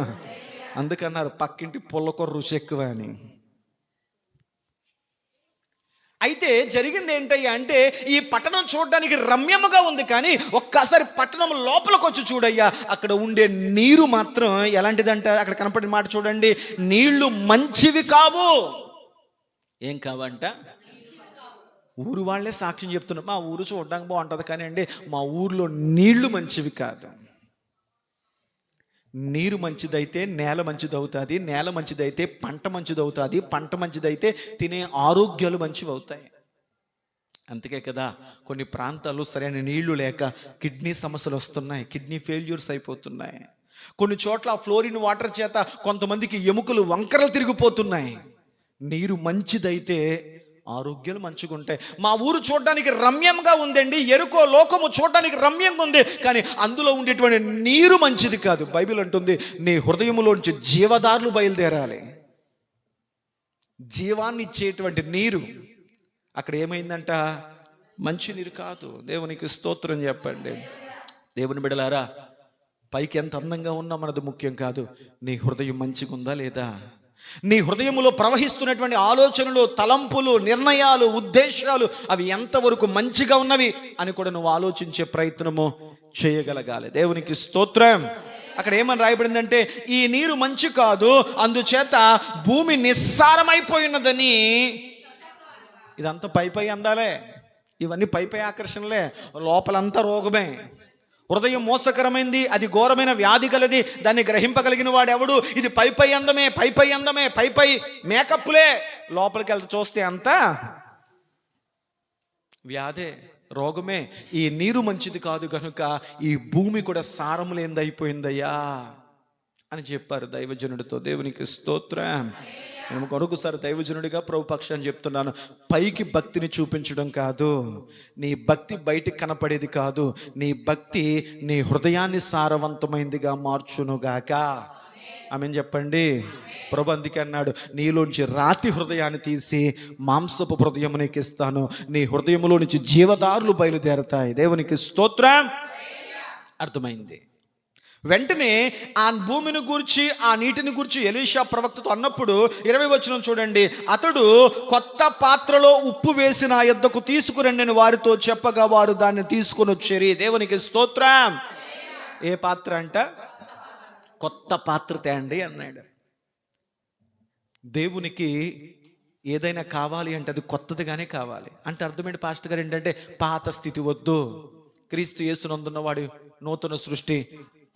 [SPEAKER 1] అందుకన్నారు పక్కింటి పుల్లకొర రుచి ఎక్కువ అని. అయితే జరిగింది ఏంటయ్యా అంటే, ఈ పట్టణం చూడడానికి రమ్యముగా ఉంది, కానీ ఒక్కసారి పట్టణం లోపలికి వచ్చి చూడయ్యా, అక్కడ ఉండే నీరు మాత్రం ఎలాంటిదంట. అక్కడ కనపడిన మాట చూడండి, నీళ్లు మంచివి కావు. ఏం కావంట? ఊరు వాళ్ళే సాక్ష్యం చెప్తున్నారు, మా ఊరు చూడడానికి బాగుంటుంది, కానీ అండి మా ఊర్లో నీళ్లు మంచివి కాదు. నీరు మంచిదైతే నేల మంచిదవుతుంది, నేల మంచిదైతే పంట మంచిదవుతుంది, పంట మంచిదైతే తినే ఆరోగ్యాలు మంచివి అవుతాయి. అందుకే కదా కొన్ని ప్రాంతాల్లో సరైన నీళ్లు లేక కిడ్నీ సమస్యలు వస్తున్నాయి, కిడ్నీ ఫెయిల్యూర్స్ అయిపోతున్నాయి. కొన్ని చోట్ల ఫ్లోరిన్ వాటర్ చేత కొంతమందికి ఎముకలు వంకరలు తిరిగిపోతున్నాయి. నీరు మంచిదైతే ఆరోగ్యాలు మంచిగా ఉంటాయి. మా ఊరు చూడడానికి రమ్యంగా ఉందండి, యెరికో లోకము చూడడానికి రమ్యంగా ఉంది, కానీ అందులో ఉండేటువంటి నీరు మంచిది కాదు. బైబిల్ అంటుంది, నీ హృదయములోంచి జీవదారులు బయలుదేరాలి. జీవాన్ని ఇచ్చేటువంటి నీరు అక్కడ ఏమైందంట? మంచి నీరు కాదు. దేవునికి స్తోత్రం చెప్పండి. దేవుని బిడ్డలారా, పైకి ఎంత అందంగా ఉన్నా మనది ముఖ్యం కాదు. నీ హృదయం మంచిగా ఉందా లేదా? నీ హృదయములో ప్రవహిస్తున్నటువంటి ఆలోచనలు, తలంపులు, నిర్ణయాలు, ఉద్దేశాలు అవి ఎంతవరకు మంచిగా ఉన్నవి అని కూడా నువ్వు ఆలోచించే ప్రయత్నము చేయగలగాలి. దేవునికి స్తోత్రం. అక్కడ ఏమని రాయబడిందంటే, ఈ నీరు మంచి కాదు, అందుచేత భూమి నిస్సారమైపోయినదని. ఇదంతా పై అందాలే, ఇవన్నీ పై ఆకర్షణలే, లోపలంతా రోగమే. హృదయం మోసకరమైంది, అది ఘోరమైన వ్యాధి కలది, దాన్ని గ్రహింపగలిగిన వాడు ఎవడు? ఇది పై అందమే, పై మేకప్లే, లోపలికి వెళ్తే చూస్తే అంతా వ్యాధే, రోగమే. ఈ నీరు మంచిది కాదు కనుక ఈ భూమి కూడా సారం లేనిదైపోయిందయ్యా అని చెప్పారు దైవజనుడితో. దేవునికి స్తోత్రం. నేను మరొకసారి దైవజనుడిగా ప్రభు పక్షాన్ని చెప్తున్నాను, పైకి భక్తిని చూపించడం కాదు, నీ భక్తి బయటికి కనపడేది కాదు, నీ భక్తి నీ హృదయాన్ని సారవంతమైందిగా మార్చునుగాక. ఆమేన్ చెప్పండి. ప్రభు అందుకే అన్నాడు, నీలోంచి రాతి హృదయాన్ని తీసి మాంసపు హృదయం నీకు ఇస్తాను, నీ హృదయంలో నుంచి జీవదారులు బయలుదేరతాయి. దేవునికి స్తోత్రం. అర్థమైంది. వెంటనే ఆ భూమిని గూర్చి ఆ నీటిని గూర్చి ఎలీషా ప్రవక్తతో అన్నప్పుడు 20వ వచనం చూడండి, అతడు కొత్త పాత్రలో ఉప్పు వేసి నా యొద్దకు తీసుకురండి అని వారితో చెప్పగా వారు దాన్ని తీసుకొని వచ్చేరి. దేవునికి స్తోత్రం. ఏ పాత్ర అంట? కొత్త పాత్ర తేండి అన్నాడు. దేవునికి ఏదైనా కావాలి అంటే అది కొత్తదిగానే కావాలి. అంటే అర్థమేంటి పాస్టర్ గారు? ఏంటంటే పాత స్థితి వద్దు, క్రీస్తు యేసునందున్న వాడు నూతన సృష్టి,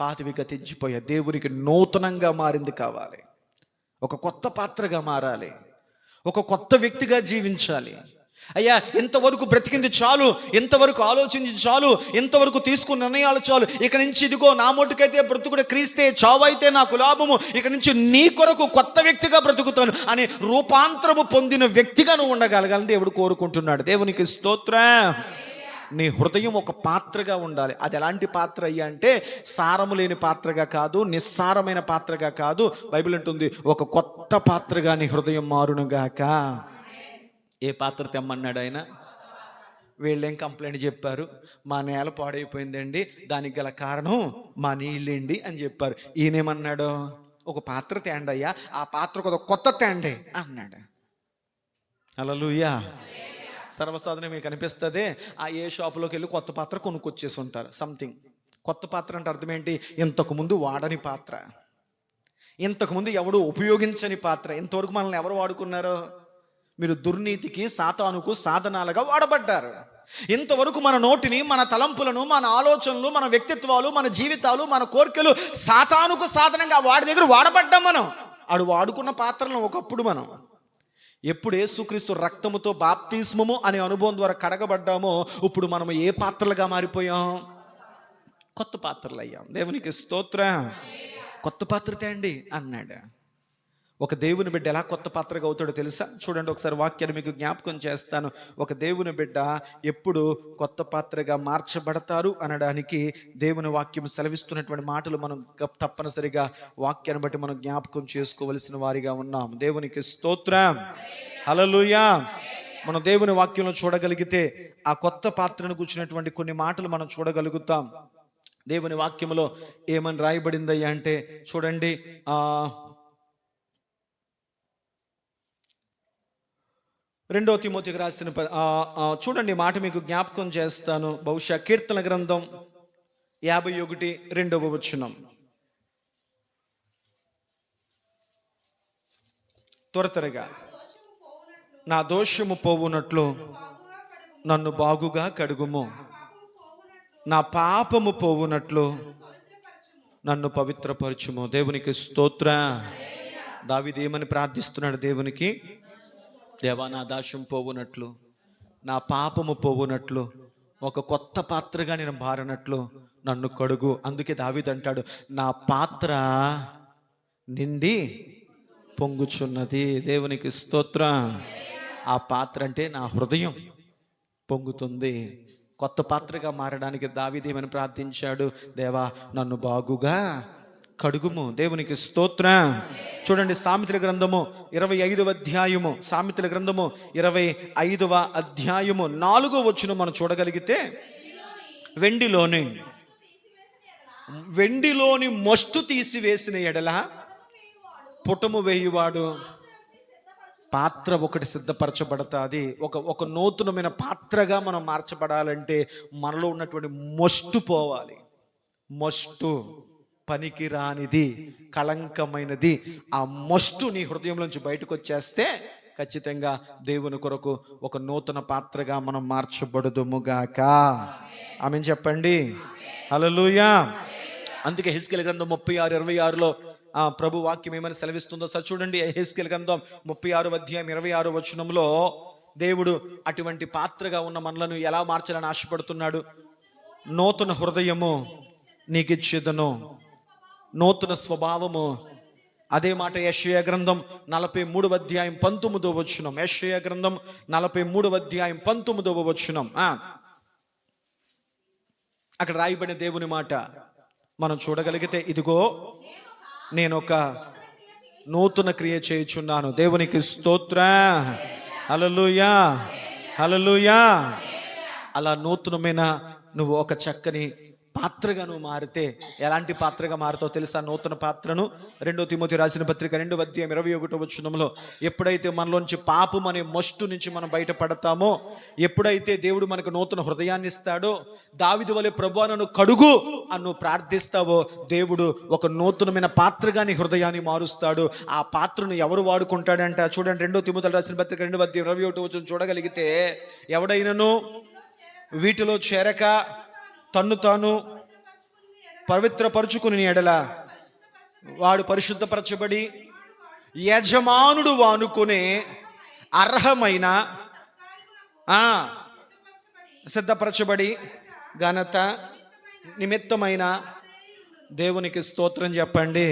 [SPEAKER 1] పాతవి గతించిపోయాయి, దేవునికి నూతనంగా మారింది కావాలి. ఒక కొత్త పాత్రగా మారాలి, ఒక కొత్త వ్యక్తిగా జీవించాలి. అయ్యా ఇంతవరకు బ్రతికింది చాలు, ఇంతవరకు ఆలోచించి చాలు, ఇంతవరకు తీసుకున్న నిర్ణయాలు చాలు, ఇక నుంచి ఇదిగో నా మటుకైతే బ్రతుకుడు క్రీస్తే, చావు అయితే నాకు లాభము, ఇక నుంచి నీ కొరకు కొత్త వ్యక్తిగా బ్రతుకుతాను అని రూపాంతరము పొందిన వ్యక్తిగా నువ్వు ఉండగలగాలని దేవుడు కోరుకుంటున్నాడు. దేవునికి స్తోత్రం. నీ హృదయం ఒక పాత్రగా ఉండాలి. అది ఎలాంటి పాత్ర అయ్యా అంటే సారము లేని పాత్రగా కాదు, నిస్సారమైన పాత్రగా కాదు. బైబిల్ అంటుంది ఒక కొత్త పాత్రగా నీ హృదయం మారునుగాక. ఏ పాత్ర తెమ్మన్నాడు ఆయన? వీళ్ళేం కంప్లైంట్ చెప్పారు, మా నేల పాడైపోయిందండి, దానికి గల కారణం మా నీళ్ళండి అని చెప్పారు. ఈయనేమన్నాడు? ఒక పాత్ర తేండయ్యా, ఆ పాత్రకు ఒక కొత్త తేండే అన్నాడు. హల్లెలూయా. సర్వసాధారణ మీకు అనిపిస్తుంది, ఆ ఏ షాపులోకి వెళ్ళి కొత్త పాత్ర కొనుక్కొచ్చేసి ఉంటారు. సంథింగ్ కొత్త పాత్ర అంటే అర్థం ఏంటి? ఇంతకుముందు వాడని పాత్ర, ఇంతకుముందు ఎవడు ఉపయోగించని పాత్ర. ఇంతవరకు మనల్ని ఎవరు వాడుకున్నారు? మీరు దుర్నీతికి, సాతానుకు సాధనాలుగా వాడబడ్డారు. ఇంతవరకు మన నోటిని, మన తలంపులను, మన ఆలోచనలు, మన వ్యక్తిత్వాలు, మన జీవితాలు, మన కోరికలు సాతానుకు సాధనంగా వాడి దగ్గర వాడబడ్డాం. మనం ఆడు వాడుకున్న పాత్రలను ఒకప్పుడు మనం ఎప్పుడు యేసుక్రీస్తు రక్తముతో బాప్తిస్మము అనే అనుభవం ద్వారా కడగబడ్డామో ఇప్పుడు మనం ఏ పాత్రలుగా మారిపోయాం? కొత్త పాత్రలు అయ్యాం. దేవునికి స్తోత్రం. కొత్త పాత్ర తేండి అన్నాడు. ఒక దేవుని బిడ్డ ఎలా కొత్త పాత్రగా అవుతాడో తెలుసా? చూడండి ఒకసారి వాక్యాన్ని మీకు జ్ఞాపకం చేస్తాను. ఒక దేవుని బిడ్డ ఎప్పుడు కొత్త పాత్రగా మార్చబడతారు అనడానికి దేవుని వాక్యం సెలవిస్తున్నటువంటి మాటలు మనం తప్పనిసరిగా వాక్యాన్ని బట్టి మనం జ్ఞాపకం చేసుకోవలసిన వారిగా ఉన్నాం. దేవునికి స్తోత్రం. హల్లెలూయా. మనం దేవుని వాక్యంలో చూడగలిగితే ఆ కొత్త పాత్రను కూర్చున్నటువంటి కొన్ని మాటలు మనం చూడగలుగుతాం. దేవుని వాక్యంలో ఏమని రాయబడిందయ్యా అంటే చూడండి, 2వ తిమోతికి రాసిన చూడండి మాట మీకు జ్ఞాపకం చేస్తాను. బహుశా కీర్తన గ్రంథం 51:2 వచనం. త్వరగా, నా దోషము పోవునట్లు నన్ను బాగుగా కడుగుము, నా పాపము పోవునట్లు నన్ను పవిత్రపరచుము. దేవునికి స్తోత్రం. దావీదు ఏమని ప్రార్థిస్తున్నాడు దేవునికి? దేవా, నా దోషం పోవునట్లు, నా పాపము పోవునట్లు, ఒక కొత్త పాత్రగా నేను మారినట్లు నన్ను కడుగు. అందుకే దావీదు అంటాడు, నా పాత్ర నిండి పొంగుచున్నది. దేవునికి స్తోత్రం. ఆ పాత్ర అంటే నా హృదయం పొంగుతుంది. కొత్త పాత్రగా మారడానికి దావీదు ఏమని ప్రార్థించాడు? దేవా, నన్ను బాగుగా కడుగుము. దేవునికి స్తోత్రం. చూడండి సామెతల గ్రంథము 25వ అధ్యాయము, సామెతల గ్రంథము 25వ అధ్యాయము 4వ వచనం మనం చూడగలిగితే, వెండిలోని మొస్టు తీసివేసిన ఎడల పుటము వేయువాడు. పాత్ర ఒకటి సిద్ధపరచబడతాది. ఒక నూతనమైన పాత్రగా మనం మార్చబడాలంటే మనలో ఉన్నటువంటి మొస్టు పోవాలి. మొస్టు పనికి రానిది, కళంకమైనది, ఆ మొస్టు నీ హృదయంలోంచి బయటకు వచ్చేస్తే ఖచ్చితంగా దేవుని కొరకు ఒక నూతన పాత్రగా మనం మార్చబడుదుముగాక. ఆమేన్ చెప్పండి. హల్లెలూయా. అందుకే యెహెజ్కేలు గ్రంథం 36:26లో ప్రభు వాక్యం ఏమని సెలవిస్తుందో సార్ చూడండి. యెహెజ్కేలు గ్రంథం 36వ అధ్యాయం 26వ వచనంలో దేవుడు అటువంటి పాత్రగా ఉన్న మనలను ఎలా మార్చాలని ఆశపడుతున్నాడు? నూతన హృదయము నీకిచ్చేదను, నూతన స్వభావము అదే మాట యెషయా గ్రంథం 43వ అధ్యాయం 19వ వచనం. యెషయా గ్రంథం 43వ అధ్యాయం 19వ వచనం. అక్కడ రాయబడిన దేవుని మాట మనం చూడగలిగితే, ఇదిగో నేను ఒక నూతన క్రియ చేయుచున్నాను. దేవునికి స్తోత్రం. హల్లెలూయా, హల్లెలూయా. అలా నూతనమైన నువ్వు ఒక చక్కని పాత్రగా నువ్వు మారితే, ఎలాంటి పాత్రగా మారుతావు తెలుసా? నూతన పాత్రను 2 తిమోతి రాసిన పత్రిక 2వ అధ్యాయం 21వ వచనంలో, ఎప్పుడైతే మనలోంచి పాపం అనే మస్టు నుంచి మనం బయటపడతామో, ఎప్పుడైతే దేవుడు మనకు నూతన హృదయాన్ని ఇస్తాడో, దావీదు వలె ప్రభువా నన్ను కడుగు అని నువ్వు ప్రార్థిస్తావో, దేవుడు ఒక నూతనమైన పాత్రగా నీ హృదయాన్ని మారుస్తాడు. ఆ పాత్రను ఎవరు వాడుకుంటాడంట? చూడండి, 2 తిమోతి రాసిన పత్రిక 2వ అధ్యాయం 21వ వచనం చూడగలిగితే, ఎవడైనను వీటిలో చేరక తన్ను తాను పవిత్రపరుచుకుని ఎడల వాడు పరిశుద్ధపరచబడి యజమానుడు వానుకునే అర్హమైన సిద్ధపరచబడి ఘనత నిమిత్తమైన దేవునికి స్తోత్రం చెప్పండి.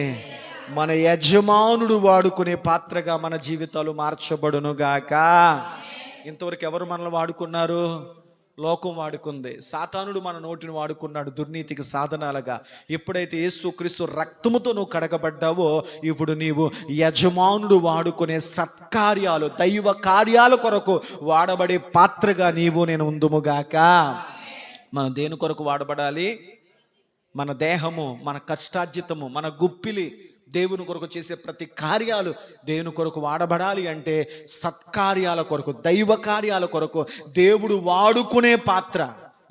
[SPEAKER 1] మన యజమానుడు వాడుకునే పాత్రగా మన జీవితాలు మార్చబడునుగాక. ఇంతవరకు ఎవరు మనల్ని వాడుకున్నారు? లోకం వాడుకుంది. సాతానుడు మన నోటిని వాడుకున్నాడు దుర్నీతికి సాధనాలుగా. ఎప్పుడైతే యేసుక్రీస్తు రక్తముతో నువ్వు కడగబడ్డావో, ఇప్పుడు నీవు యజమానుడు వాడుకునే సత్కార్యాలు, దైవ కార్యాల కొరకు వాడబడే పాత్రగా నీవు నేను ఉందుముగాక. మనం దేని కొరకు వాడబడాలి? మన దేహము, మన కష్టార్జితము, మన గుప్పిలి దేవుని కొరకు చేసే ప్రతి కార్యాలు దేవుని కొరకు వాడబడాలి అంటే సత్కార్యాల కొరకు, దైవ కార్యాల కొరకు దేవుడు వాడుకునే పాత్ర.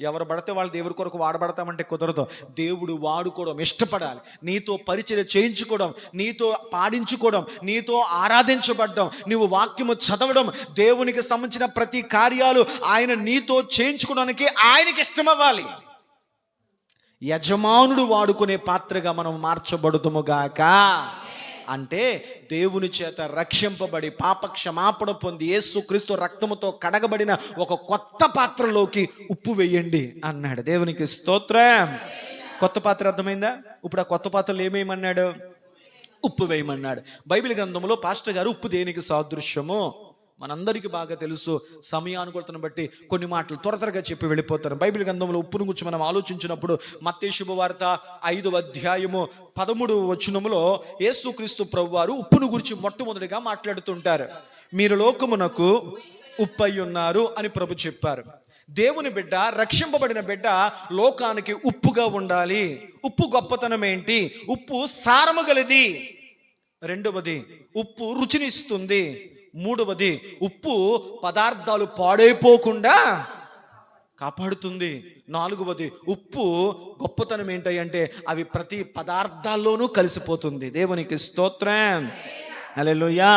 [SPEAKER 1] ఎవరు పడితే వాళ్ళు దేవుడి కొరకు వాడబడతామంటే కుదరదు. దేవుడు వాడుకోవడం ఇష్టపడాలి. నీతో పరిచర్య చేయించుకోవడం, నీతో పాడించుకోవడం, నీతో ఆరాధించబడడం, నీవు వాక్యము చదవడం, దేవునికి సంబంధించిన ప్రతి కార్యాలు ఆయన నీతో చేయించుకోవడానికి ఆయనకి ఇష్టమవ్వాలి. యజమానుడు వాడుకునే పాత్రగా మనం మార్చబడుదుముగాక. అంటే దేవుని చేత రక్షింపబడి పాప క్షమాపణ పొంది యేసుక్రీస్తు రక్తముతో కడగబడిన ఒక కొత్త పాత్రలోకి ఉప్పు వేయండి అన్నాడు. దేవునికి స్తోత్రం. కొత్త పాత్ర అర్థమైందా? ఇప్పుడు ఆ కొత్త పాత్రలు ఏమేయమన్నాడు? ఉప్పు వేయమన్నాడు. బైబిల్ గ్రంథంలో పాస్టర్ గారు ఉప్పు దేనికి సాదృశ్యమో మనందరికీ బాగా తెలుసు. సమయానుకూలతను బట్టి కొన్ని మాటలు త్వరగా చెప్పి వెళ్ళిపోతారు. బైబిల్ గ్రంథంలో ఉప్పును గురించి మనం ఆలోచించినప్పుడు మత్తయి శుభవార్త 5వ అధ్యాయము 13వ వచనములో యేసుక్రీస్తు ప్రభువారు ఉప్పును గురించి మొట్టమొదటిగా మాట్లాడుతుంటారు. మీరు లోకమునకు ఉప్పు అయి ఉన్నారు అని ప్రభు చెప్పారు. దేవుని బిడ్డ, రక్షింపబడిన బిడ్డ లోకానికి ఉప్పుగా ఉండాలి. ఉప్పు గొప్పతనం ఏంటి? ఉప్పు సారము గలది. రెండవది, ఉప్పు రుచినిస్తుంది. మూడవది, ఉప్పు పదార్థాలు పాడైపోకుండా కాపాడుతుంది. నాలుగవది, ఉప్పు గొప్పతనం ఏంటి అంటే అవి ప్రతి పదార్థాల్లోనూ కలిసిపోతుంది. దేవునికి స్తోత్రం. హల్లెలూయా.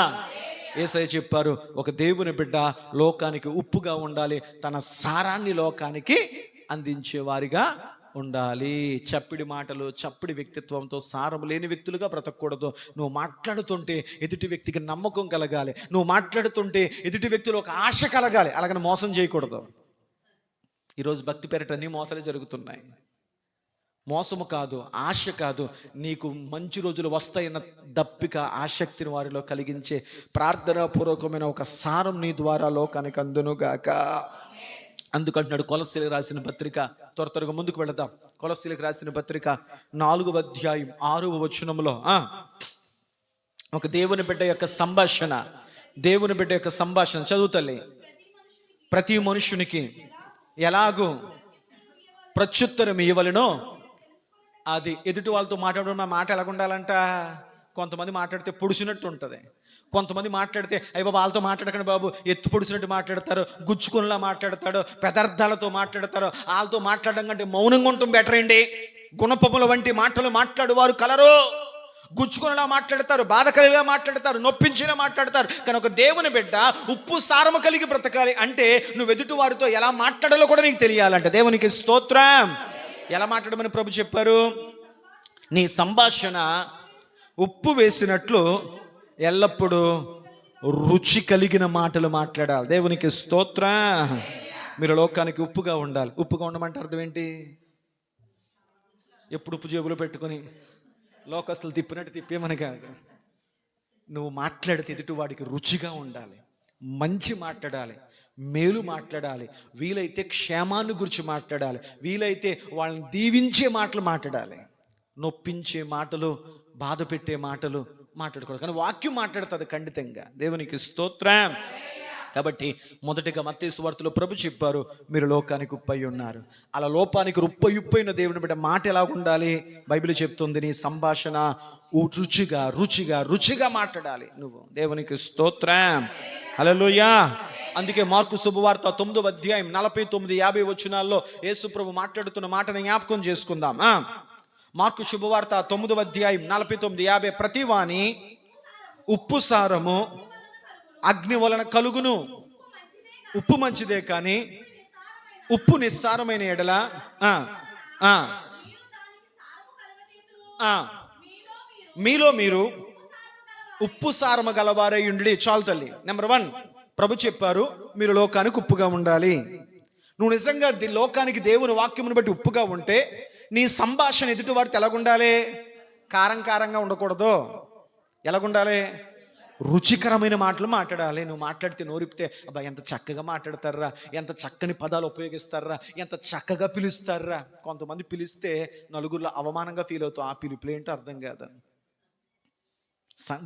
[SPEAKER 1] యేసయ్య చెప్పారు, ఒక దేవుని బిడ్డ లోకానికి ఉప్పుగా ఉండాలి, తన సారాన్ని లోకానికి అందించే వారిగా ఉండాలి. చప్పిడి మాటలు, చప్పిడి వ్యక్తిత్వంతో సారం లేని వ్యక్తులుగా బ్రతకూడదు. నువ్వు మాట్లాడుతుంటే ఎదుటి వ్యక్తికి నమ్మకం కలగాలి. నువ్వు మాట్లాడుతుంటే ఎదుటి వ్యక్తిలో ఒక ఆశ కలగాలి. అలాగని మోసం చేయకూడదు. ఈరోజు భక్తి పేరిట అన్ని మోసాలే జరుగుతున్నాయి. మోసము కాదు, ఆశ కాదు, నీకు మంచి రోజులు వస్తాయన్న దప్పిక, ఆసక్తిని వారిలో కలిగించే ప్రార్థనాపూర్వకమైన ఒక సారం నీ ద్వారా లోకానికి అందునుగాక. అందుకంటున్నాడు కొలస్సీలకు రాసిన పత్రిక, త్వరగా ముందుకు వెళదాం. కొలస్సీలకు రాసిన పత్రిక 4వ అధ్యాయం 6వ వచనంలో ఒక దేవుని బిడ్డ యొక్క సంభాషణ, దేవుని బిడ్డ యొక్క సంభాషణ చదువుతలే. ప్రతి మనుషునికి ఎలాగూ ప్రత్యుత్తరం ఇవ్వవలెనో అది ఎదుటి వాళ్ళతో మాట్లాడడం. నా మాట ఎలాగ ఉండాలంట? కొంతమంది మాట్లాడితే పొడిచినట్టు ఉంటుంది, కొంతమంది మాట్లాడితే అయ్య బాబు వాళ్ళతో మాట్లాడకండి బాబు, ఎత్తు పొడిచినట్టు మాట్లాడతారు, గుచ్చుకునిలా మాట్లాడతాడు, పెదార్థాలతో మాట్లాడతారు. వాళ్ళతో మాట్లాడడం కంటే మౌనంగా ఉండటం బెటర్ అండి. గుణపముల వంటి మాటలు మాట్లాడువారు కలరు. గుచ్చుకునిలా మాట్లాడతారు, బాధ కలిగిగా మాట్లాడతారు, నొప్పించినా మాట్లాడతారు. కానీ ఒక దేవుని బిడ్డ ఉప్పు సారము కలిగి బ్రతకాలి అంటే నువ్వు ఎదుటి వారితో ఎలా మాట్లాడాలో కూడా నీకు తెలియాలంట. దేవునికి స్తోత్రం. ఎలా మాట్లాడమని ప్రభు చెప్పారు? నీ సంభాషణ ఉప్పు వేసినట్లు ఎల్లప్పుడూ రుచి కలిగిన మాటలు మాట్లాడాలి. దేవునికి స్తోత్రం. మీరు లోకానికి ఉప్పుగా ఉండాలి. ఉప్పుగా ఉండమంటే అర్థం ఏంటి? ఎప్పుడు ఉప్పు జేబులో పెట్టుకొని లోకస్తులు తిప్పినట్టు తిప్పేమని కాదు. నువ్వు మాట్లాడితే ఎదుటి వాడికి రుచిగా ఉండాలి, మంచి మాట్లాడాలి, మేలు మాట్లాడాలి, వీలైతే క్షేమాన్ని గురించి మాట్లాడాలి, వీలైతే వాళ్ళని దీవించే మాటలు మాట్లాడాలి. నొప్పించే మాటలు, బాధ పెట్టే మాటలు మాట్లాడకూడదు. కానీ వాక్యం మాట్లాడుతుంది ఖండితంగా. దేవునికి స్తోత్రం. కాబట్టి మొదటిగా మత్తయి సువార్తలో ప్రభు చెప్పారు, మీరు లోకానికి ఉప్పై ఉన్నారు. అలా లోపానికి ఉప్పైన దేవుని బిడ్డ మాట ఎలా ఉండాలి? బైబిల్ చెప్తుంది, నీ సంభాషణ రుచిగా రుచిగా రుచిగా మాట్లాడాలి నువ్వు. దేవునికి స్తోత్రం. హల్లెలూయా. అందుకే మార్కు శుభవార్త 9వ అధ్యాయం 49-50 వచనాల్లో యేసు ప్రభు మాట్లాడుతున్న మాటను జ్ఞాపకం చేసుకుందాం. మార్కు శుభవార్త 9వ అధ్యాయం 49-50. ప్రతివాని ఉప్పు సారము అగ్ని వలన కలుగును. ఉప్పు మంచిదే కానీ ఉప్పు నిస్సారమైన ఎడల మీలో మీరు ఉప్పు సారము గలవారై ఉండి. చాలు తల్లి. నెంబర్ 1 ప్రభు చెప్పారు, మీరు లోకానికి ఉప్పుగా ఉండాలి. నువ్వు నిజంగా లోకానికి దేవుని వాక్యమును బట్టి ఉప్పుగా ఉంటే నీ సంభాషణ ఎదుటి వారితో ఎలాగుండాలి? కారంగా ఉండకూడదు. ఎలాగుండాలి? రుచికరమైన మాటలు మాట్లాడాలి. నువ్వు మాట్లాడితే నోరిపితే, అబ్బా ఎంత చక్కగా మాట్లాడతారా, ఎంత చక్కని పదాలు ఉపయోగిస్తారా, ఎంత చక్కగా పిలుస్తారా. కొంతమంది పిలిస్తే నలుగురిలో అవమానంగా ఫీల్ అవుతావు. ఆ పిలుపులు ఏంటో అర్థం కాదు.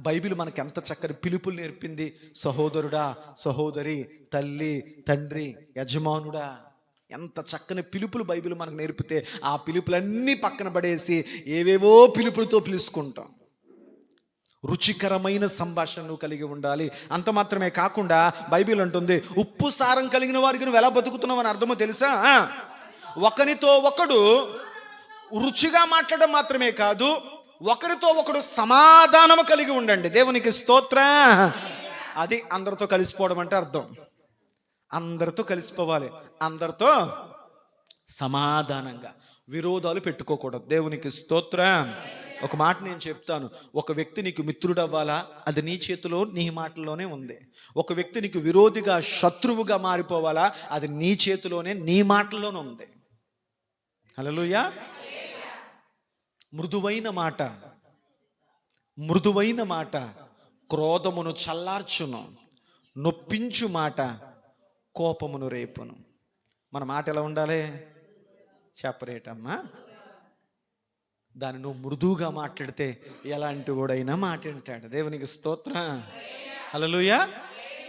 [SPEAKER 1] బైబిల్ మనకి ఎంత చక్కని పిలుపులు నేర్పింది. సహోదరుడా, సహోదరి, తల్లి, తండ్రి, యజమానుడా, ఎంత చక్కని పిలుపులు బైబిల్ మనకు నేర్పితే ఆ పిలుపులన్నీ పక్కన పడేసి ఏవేవో పిలుపులతో పిలుచుకుంటాం. రుచికరమైన సంభాషణ కలిగి ఉండాలి. అంత మాత్రమే కాకుండా బైబిల్ అంటుంది, ఉప్పు సారం కలిగిన వారికి నువ్వు ఎలా బతుకుతున్నావు అని అర్థమో తెలుసా? ఒకరితో ఒకడు రుచిగా మాట్లాడడం మాత్రమే కాదు, ఒకరితో ఒకడు సమాధానము కలిగి ఉండండి. దేవునికి స్తోత్రం. అది అందరితో కలిసిపోవడం అంటే అర్థం. అందరితో కలిసిపోవాలి, అందరితో సమాధానంగా, విరోధాలు పెట్టుకోకూడదు. దేవునికి స్తోత్రం. ఒక మాట నేను చెప్తాను, ఒక వ్యక్తి నీకు మిత్రుడు అవ్వాలా, అది నీ చేతిలో, నీ మాటల్లోనే ఉంది. ఒక వ్యక్తి నీకు విరోధిగా, శత్రువుగా మారిపోవాలా, అది నీ చేతిలోనే, నీ మాటల్లోనే ఉంది. హల్లెలూయా. మృదువైన మాట క్రోధమును చల్లార్చును, నొప్పించు మాట కోపమును రేపును. మన మాట ఎలా ఉండాలి? చెప్పరేటమ్మా. దాన్ని నువ్వు మృదువుగా మాట్లాడితే ఎలాంటి వాడైనా మాట వింటాడు. దేవునికి స్తోత్రం. హల్లెలూయా.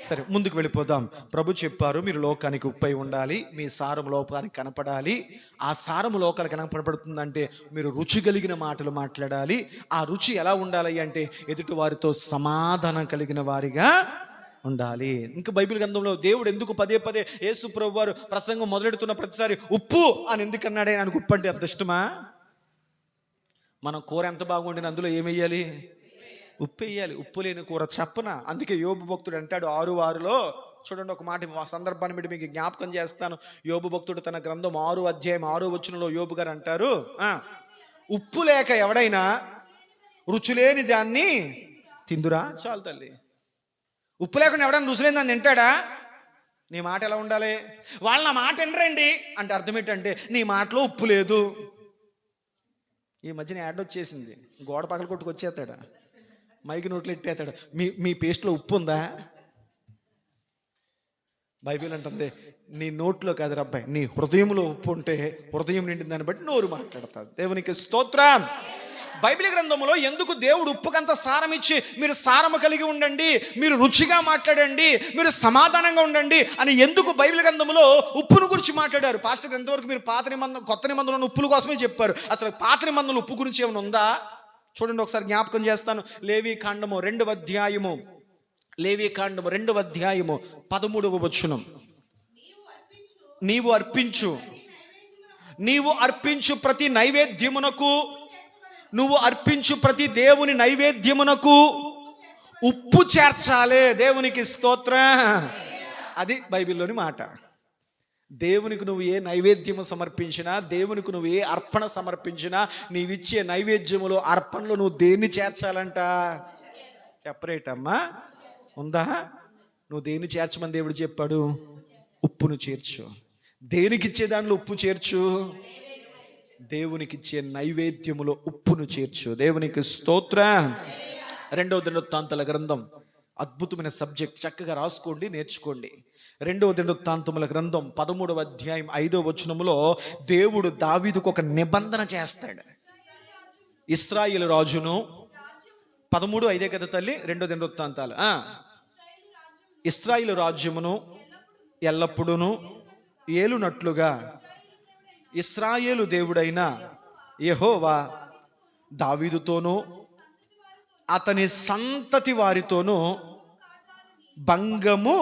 [SPEAKER 1] సరే, ముందుకు వెళ్ళిపోదాం. ప్రభు చెప్పారు, మీరు లోకానికి ఉప్పై ఉండాలి, మీ సారము లోకానికి కనపడాలి. ఆ సారము లోకానికి కనపడబడుతుందంటే మీరు రుచి కలిగిన మాటలు మాట్లాడాలి. ఆ రుచి ఎలా ఉండాలి అంటే ఎదుటి వారితో సమాధానం కలిగిన వారిగా ఉండాలి. ఇంకా బైబిల్ గ్రంథంలో దేవుడు ఎందుకు పదే యేసు ప్రభు వారు ప్రసంగం మొదలెడుతున్న ప్రతిసారి ఉప్పు అని ఎందుకన్నాడే? నాకు ఉప్పు అంటే అంత ఇష్టమా? మనం కూర ఎంత బాగుండిన అందులో ఏమెయ్యాలి? ఉప్పు వేయాలి. ఉప్పు లేని కూర చెప్పన. అందుకే యోబు భక్తుడు అంటాడు 6:6లో, చూడండి ఒక మాట, ఆ సందర్భాన్ని బట్టి మీకు జ్ఞాపకం చేస్తాను. యోబు భక్తుడు తన గ్రంథం 6వ అధ్యాయం 6వ వచనంలో యోబు గారు అంటారు, ఉప్పు లేక ఎవడైనా రుచి లేని దాన్ని తిందురా. చాలు తల్లి. ఉప్పు లేకుండా ఎవడైనా రుచి లేని దాన్ని తింటాడా? నీ మాట ఎలా ఉండాలి? వాళ్ళ నా మాట వినరండి అంటే అర్థం ఏంటంటే నీ మాటలో ఉప్పు లేదు. ఈ మధ్యన యాడ్ వచ్చేసింది, గోడ పగల కొట్టుకొచ్చేస్తాడు, మైకి నోట్లు ఎట్టేస్తాడు, మీ పేస్ట్లో ఉప్పు ఉందా? బైబిల్ అంటుంది, నీ నోట్లో కాదు రబ్బాయి, నీ హృదయంలో ఉప్పు ఉంటే హృదయం నిండిన దాన్ని బట్టి నోరు మాట్లాడతాడు. దేవునికి స్తోత్రం. బైబిల్ గ్రంథంలో ఎందుకు దేవుడు ఉప్పుకంత సారం ఇచ్చి మీరు సారము కలిగి ఉండండి, మీరు రుచిగా మాట్లాడండి, మీరు సమాధానంగా ఉండండి అని ఎందుకు బైబిల్ గ్రంథంలో ఉప్పును గురించి మాట్లాడారు? పాస్టర్ ఎంతవరకు మీరు పాత నిబంధన కొత్త నిబంధనలు ఉప్పుల కోసమే చెప్పారు. అసలు పాత నిబంధనలు ఉప్పు గురించి ఏమైనా ఉందా? చూడండి ఒకసారి జ్ఞాపకం చేస్తాను. లేవీకాండము 2వ అధ్యాయము 13వ వచనం. నీవు అర్పించు ప్రతి నైవేద్యమునకు, నువ్వు అర్పించు ప్రతి దేవుని నైవేద్యమునకు ఉప్పు చేర్చాలి. దేవునికి స్తోత్రం. అది బైబిల్లోని మాట. దేవునికి నువ్వు ఏ నైవేద్యము సమర్పించినా, దేవునికి నువ్వు ఏ అర్పణ సమర్పించినా, నీవిచ్చే నైవేద్యములో, అర్పణలో నువ్వు దేన్ని చేర్చాలంట? చెప్పరేటమ్మా, ఉందా? నువ్వు దేన్ని చేర్చమని దేవుడు చెప్పాడు? ఉప్పును చేర్చు. దేనికిచ్చే దానిలో ఉప్పు చేర్చు? దేవునికిచ్చే నైవేద్యములో ఉప్పును చేర్చు. దేవునికి స్తోత్రం. రెండవ దినవృత్తాంతాల గ్రంథం అద్భుతమైన సబ్జెక్ట్, చక్కగా రాసుకోండి, నేర్చుకోండి. రెండవ దినవృత్తాంతముల గ్రంథం 13వ అధ్యాయం 5వ వచనములో దేవుడు దావీదుకు ఒక నిబంధన చేస్తాడు. ఇశ్రాయేలు రాజును 13:5 కదా తల్లి, రెండో దినవృత్తాంతాలు. ఇశ్రాయేలు రాజ్యమును ఎల్లప్పుడూను ఏలునట్లుగా ఇశ్రాయేలు దేవుడైన యెహోవా దావీదుతోనూ అతని సంతతి వారితోనూ భంగము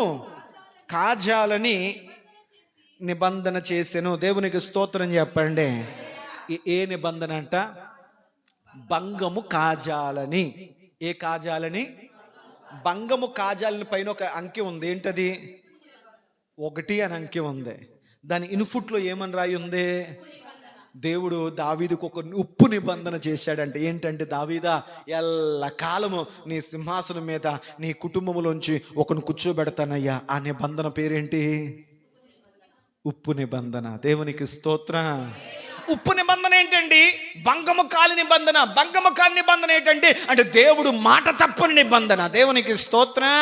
[SPEAKER 1] కాజాలని నిబంధన చేసెను. దేవునికి స్తోత్రం చెప్పండి. ఏ నిబంధన అంట? భంగము కాజాలని. ఏ కాజాలని? భంగము కాజాలని పైన ఒక అంకె ఉంది. ఏంటది? 1 అని అంకె ఉంది. దాని ఇన్పుట్లో ఏమని రాయి ఉంది? దేవుడు దావీదుకు ఒక ఉప్పు నిబంధన చేశాడంటే ఏంటంటే, దావీదా ఎల్ల కాలము నీ సింహాసనం మీద నీ కుటుంబంలోంచి ఒకను కూర్చోబెడతానయ్యా. ఆ నిబంధన పేరేంటి? ఉప్పు నిబంధన. దేవునికి స్తోత్రం. ఉప్పు నిబంధన ఏంటండి? భంగము కాలి నిబంధన. భంగము కాలి నిబంధన ఏంటంటే అంటే దేవుడు మాట తప్పని నిబంధన. దేవునికి స్తోత్రం.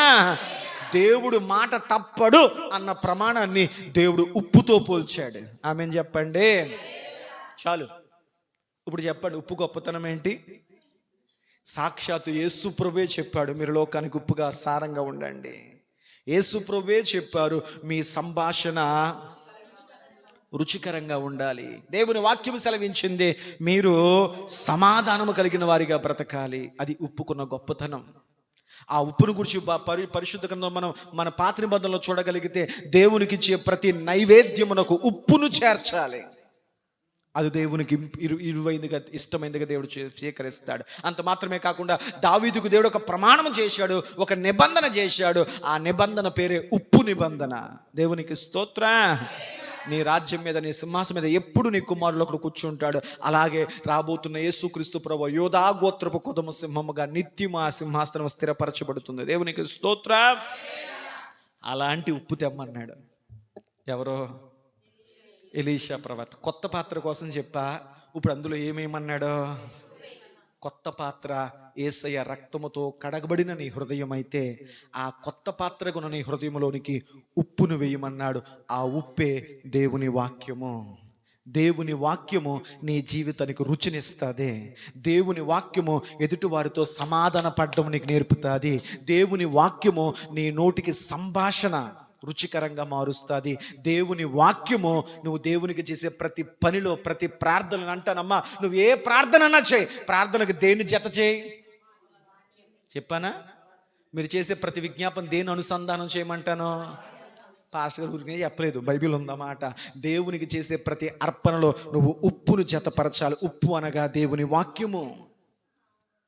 [SPEAKER 1] దేవుడు మాట తప్పడు అన్న ప్రమాణాన్ని దేవుడు ఉప్పుతో పోల్చాడు. ఆమేన్ చెప్పండి. చాలు. ఇప్పుడు చెప్పండి, ఉప్పు గొప్పతనం ఏంటి? సాక్షాత్తు యేసు ప్రభువే చెప్పాడు, మీరు లోకానికి ఉప్పుగా సారంగా ఉండండి. యేసు ప్రభువే చెప్పారు, మీ సంభాషణ రుచికరంగా ఉండాలి. దేవుని వాక్యం సెలవించింది, మీరు సమాధానము కలిగిన వారిగా బ్రతకాలి. అది ఉప్పుకున్న గొప్పతనం. ఆ ఉప్పును గురించి పరిశుద్ధ గ్రంథం మన పాత నిబంధనలో చూడగలిగితే, దేవునికి ఇచ్చే ప్రతి నైవేద్యమునకు ఉప్పును చేర్చాలి. అది దేవునికి ఇరువైందిగా ఇష్టమైందిగా దేవుడు స్వీకరిస్తాడు. అంత మాత్రమే కాకుండా దావీదుకు దేవుడు ఒక ప్రమాణం చేశాడు, ఒక నిబంధన చేశాడు. ఆ నిబంధన పేరే ఉప్పు నిబంధన. దేవునికి స్తోత్రం. నీ రాజ్యం మీద, నీ సింహాసనం మీద ఎప్పుడు నీ కుమారులు ఒకడు కూర్చుంటాడు. అలాగే రాబోతున్న యేసుక్రీస్తు ప్రభువు యోధా గోత్రపు కొదమ సింహముగా నిత్యం ఆ సింహాసనం స్థిరపరచబడుతుంది. దేవునికి స్తోత్రం. అలాంటి ఉప్పు తెమ్మన్నాడు. ఎవరో? ఎలీషా ప్రవక్త. కొత్త పాత్ర కోసం చెప్పా. ఇప్పుడు అందులో ఏమేమన్నాడు? కొత్త పాత్ర యేసయ్య రక్తముతో కడగబడిన నీ హృదయం అయితే, ఆ కొత్త పాత్రగున్న నీ హృదయంలోనికి ఉప్పును వేయమన్నాడు. ఆ ఉప్పే దేవుని వాక్యము. దేవుని వాక్యము నీ జీవితానికి రుచినిస్తుంది. దేవుని వాక్యము ఎదుటి వారితో సమాధాన పడడం నీకు నేర్పుతుంది. దేవుని వాక్యము నీ నోటికి సంభాషణ రుచికరంగా మారుస్తుంది. దేవుని వాక్యము నువ్వు దేవునికి చేసే ప్రతి పనిలో, ప్రతి ప్రార్థనలు అంటానమ్మా, నువ్వు ఏ ప్రార్థన చేయి, ప్రార్థనకు దేన్ని జత చేయి చెప్పానా? మీరు చేసే ప్రతి విజ్ఞాపన దేని అనుసంధానం చేయమంటాను? పాస్టర్ గారు ఊరికే చెప్పలేదు, బైబిల్ ఉందన్నమాట. దేవునికి చేసే ప్రతి అర్పణలో నువ్వు ఉప్పును జతపరచాలి. ఉప్పు అనగా దేవుని వాక్యము.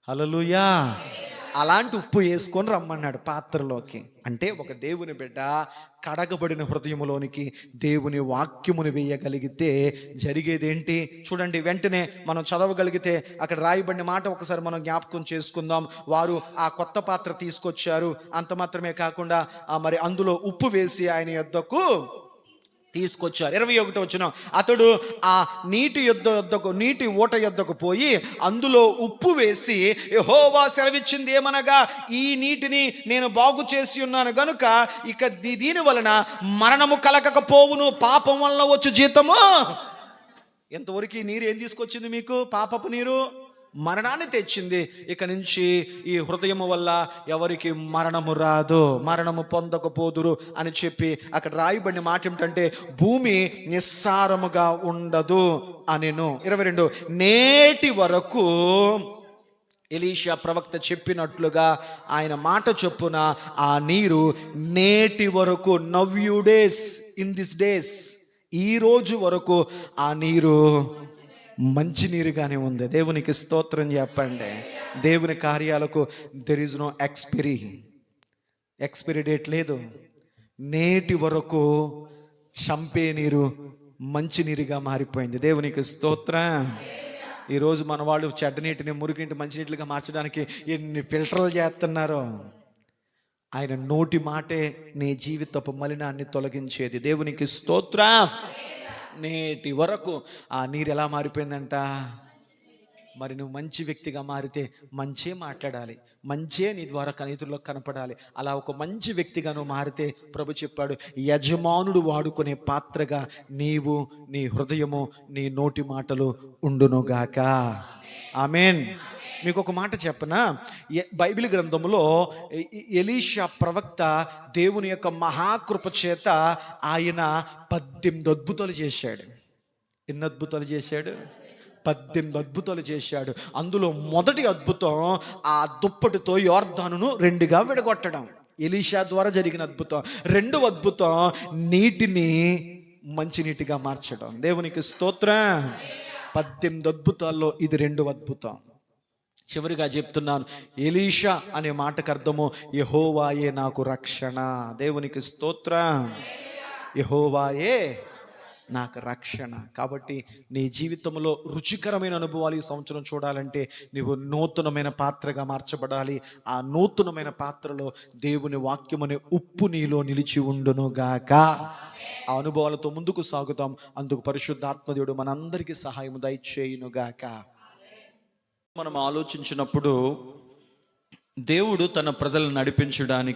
[SPEAKER 1] హల్లెలూయా. అలాంటి ఉప్పు వేసుకొని రమ్మన్నాడు పాత్రలోకి. అంటే ఒక దేవుని బిడ్డ కడగబడిన హృదయంలోనికి దేవుని వాక్యమును వేయగలిగితే జరిగేదేంటి చూడండి. వెంటనే మనం చదవగలిగితే అక్కడ రాయబడిన మాట ఒకసారి మనం జ్ఞాపకం చేసుకుందాం. వారు ఆ కొత్త పాత్ర తీసుకొచ్చారు. అంత మాత్రమే కాకుండా మరి అందులో ఉప్పు వేసి ఆయన యొద్దకు తీసుకొచ్చారు. 21వ వచనం, అతడు ఆ నీటి ఊట యొద్దకు పోయి అందులో ఉప్పు వేసి, యెహోవా సెలవిచ్చింది ఏమనగా, ఈ నీటిని నేను బాగు చేసి ఉన్నాను గనుక ఇక దీని వలన మరణము కలగకపోవును, పాపం వలన వచ్చు జీతము. ఎంతవరకు ఈ నీరు ఏం తీసుకొచ్చింది మీకు? పాపపు నీరు మరణాన్ని తెచ్చింది. ఇక నుంచి ఈ హృదయము వల్ల ఎవరికి మరణము రాదు, మరణము పొందకపోదురు అని చెప్పి అక్కడ రాయబడిన మాట ఏమిటంటే, భూమి నిస్సారముగా ఉండదు అనెను. 22, నేటి వరకు ఎలీషా ప్రవక్త చెప్పినట్లుగా ఆయన మాట చొప్పున ఆ నీరు నేటి వరకు, now days in this days, ఈ రోజు వరకు ఆ నీరు మంచి నీరుగానే ఉంది. దేవునికి స్తోత్రం చెప్పండి. దేవుని కార్యాలకు there is no expiry date లేదు. నేటి వరకు చంపే నీరు మంచి నీరుగా మారిపోయింది. దేవునికి స్తోత్రం. ఈరోజు మన వాళ్ళు చెడ్డ నీటిని మురికినీటి మంచినీటిగా మార్చడానికి ఎన్ని ఫిల్టర్లు చేస్తున్నారో. ఆయన నోటి మాటే నీ జీవితపు మలినాన్ని తొలగించేది. దేవునికి స్తోత్రం. నేటి వరకు ఆ నీరు ఎలా మారిపోయిందంట? మరి నువ్వు మంచి వ్యక్తిగా మారితే మంచే మాట్లాడాలి, మంచే నీ ద్వారా ఇతరులకు కనపడాలి. అలా ఒక మంచి వ్యక్తిగా నువ్వు మారితే ప్రభు చెప్పాడు, యజమానుడు వాడుకునే పాత్రగా నీవు, నీ హృదయము, నీ నోటి మాటలు ఉండునుగాక. ఆమేన్. మీకు ఒక మాట చెప్పనా, బైబిల్ గ్రంథంలో ఎలీషా ప్రవక్త దేవుని యొక్క మహాకృప చేత ఆయన 18 అద్భుతాలు చేశాడు. ఎన్ని అద్భుతాలు చేశాడు? 18 అద్భుతాలు చేశాడు. అందులో మొదటి అద్భుతం ఆ దుప్పటితో యోర్దానును 2గా విడగొట్టడం, ఎలీషా ద్వారా జరిగిన అద్భుతం. రెండవ అద్భుతం నీటిని మంచినీటిగా మార్చడం. దేవునికి స్తోత్రం. 18 అద్భుతాల్లో ఇది రెండవ అద్భుతం. చివరిగా చెప్తున్నాను, ఎలీషా అనే మాటకు అర్థము యెహోవాయే నాకు రక్షణ. దేవునికి స్తోత్రం. యెహోవాయే నాకు రక్షణ. కాబట్టి నీ జీవితంలో రుచికరమైన అనుభవాలు ఈ సంవత్సరం చూడాలంటే నీవు నూతనమైన పాత్రగా మార్చబడాలి. ఆ నూతనమైన పాత్రలో దేవుని వాక్యమనే ఉప్పు నీలో నిలిచి ఉండునుగాక. ఆ అనుభవాలతో ముందుకు సాగుతాం. అందుకు పరిశుద్ధాత్మదేవుడు మనందరికీ సహాయం దయచేయునుగాక. మనం ఆలోచించినప్పుడు దేవుడు తన ప్రజలను నడిపించడానికి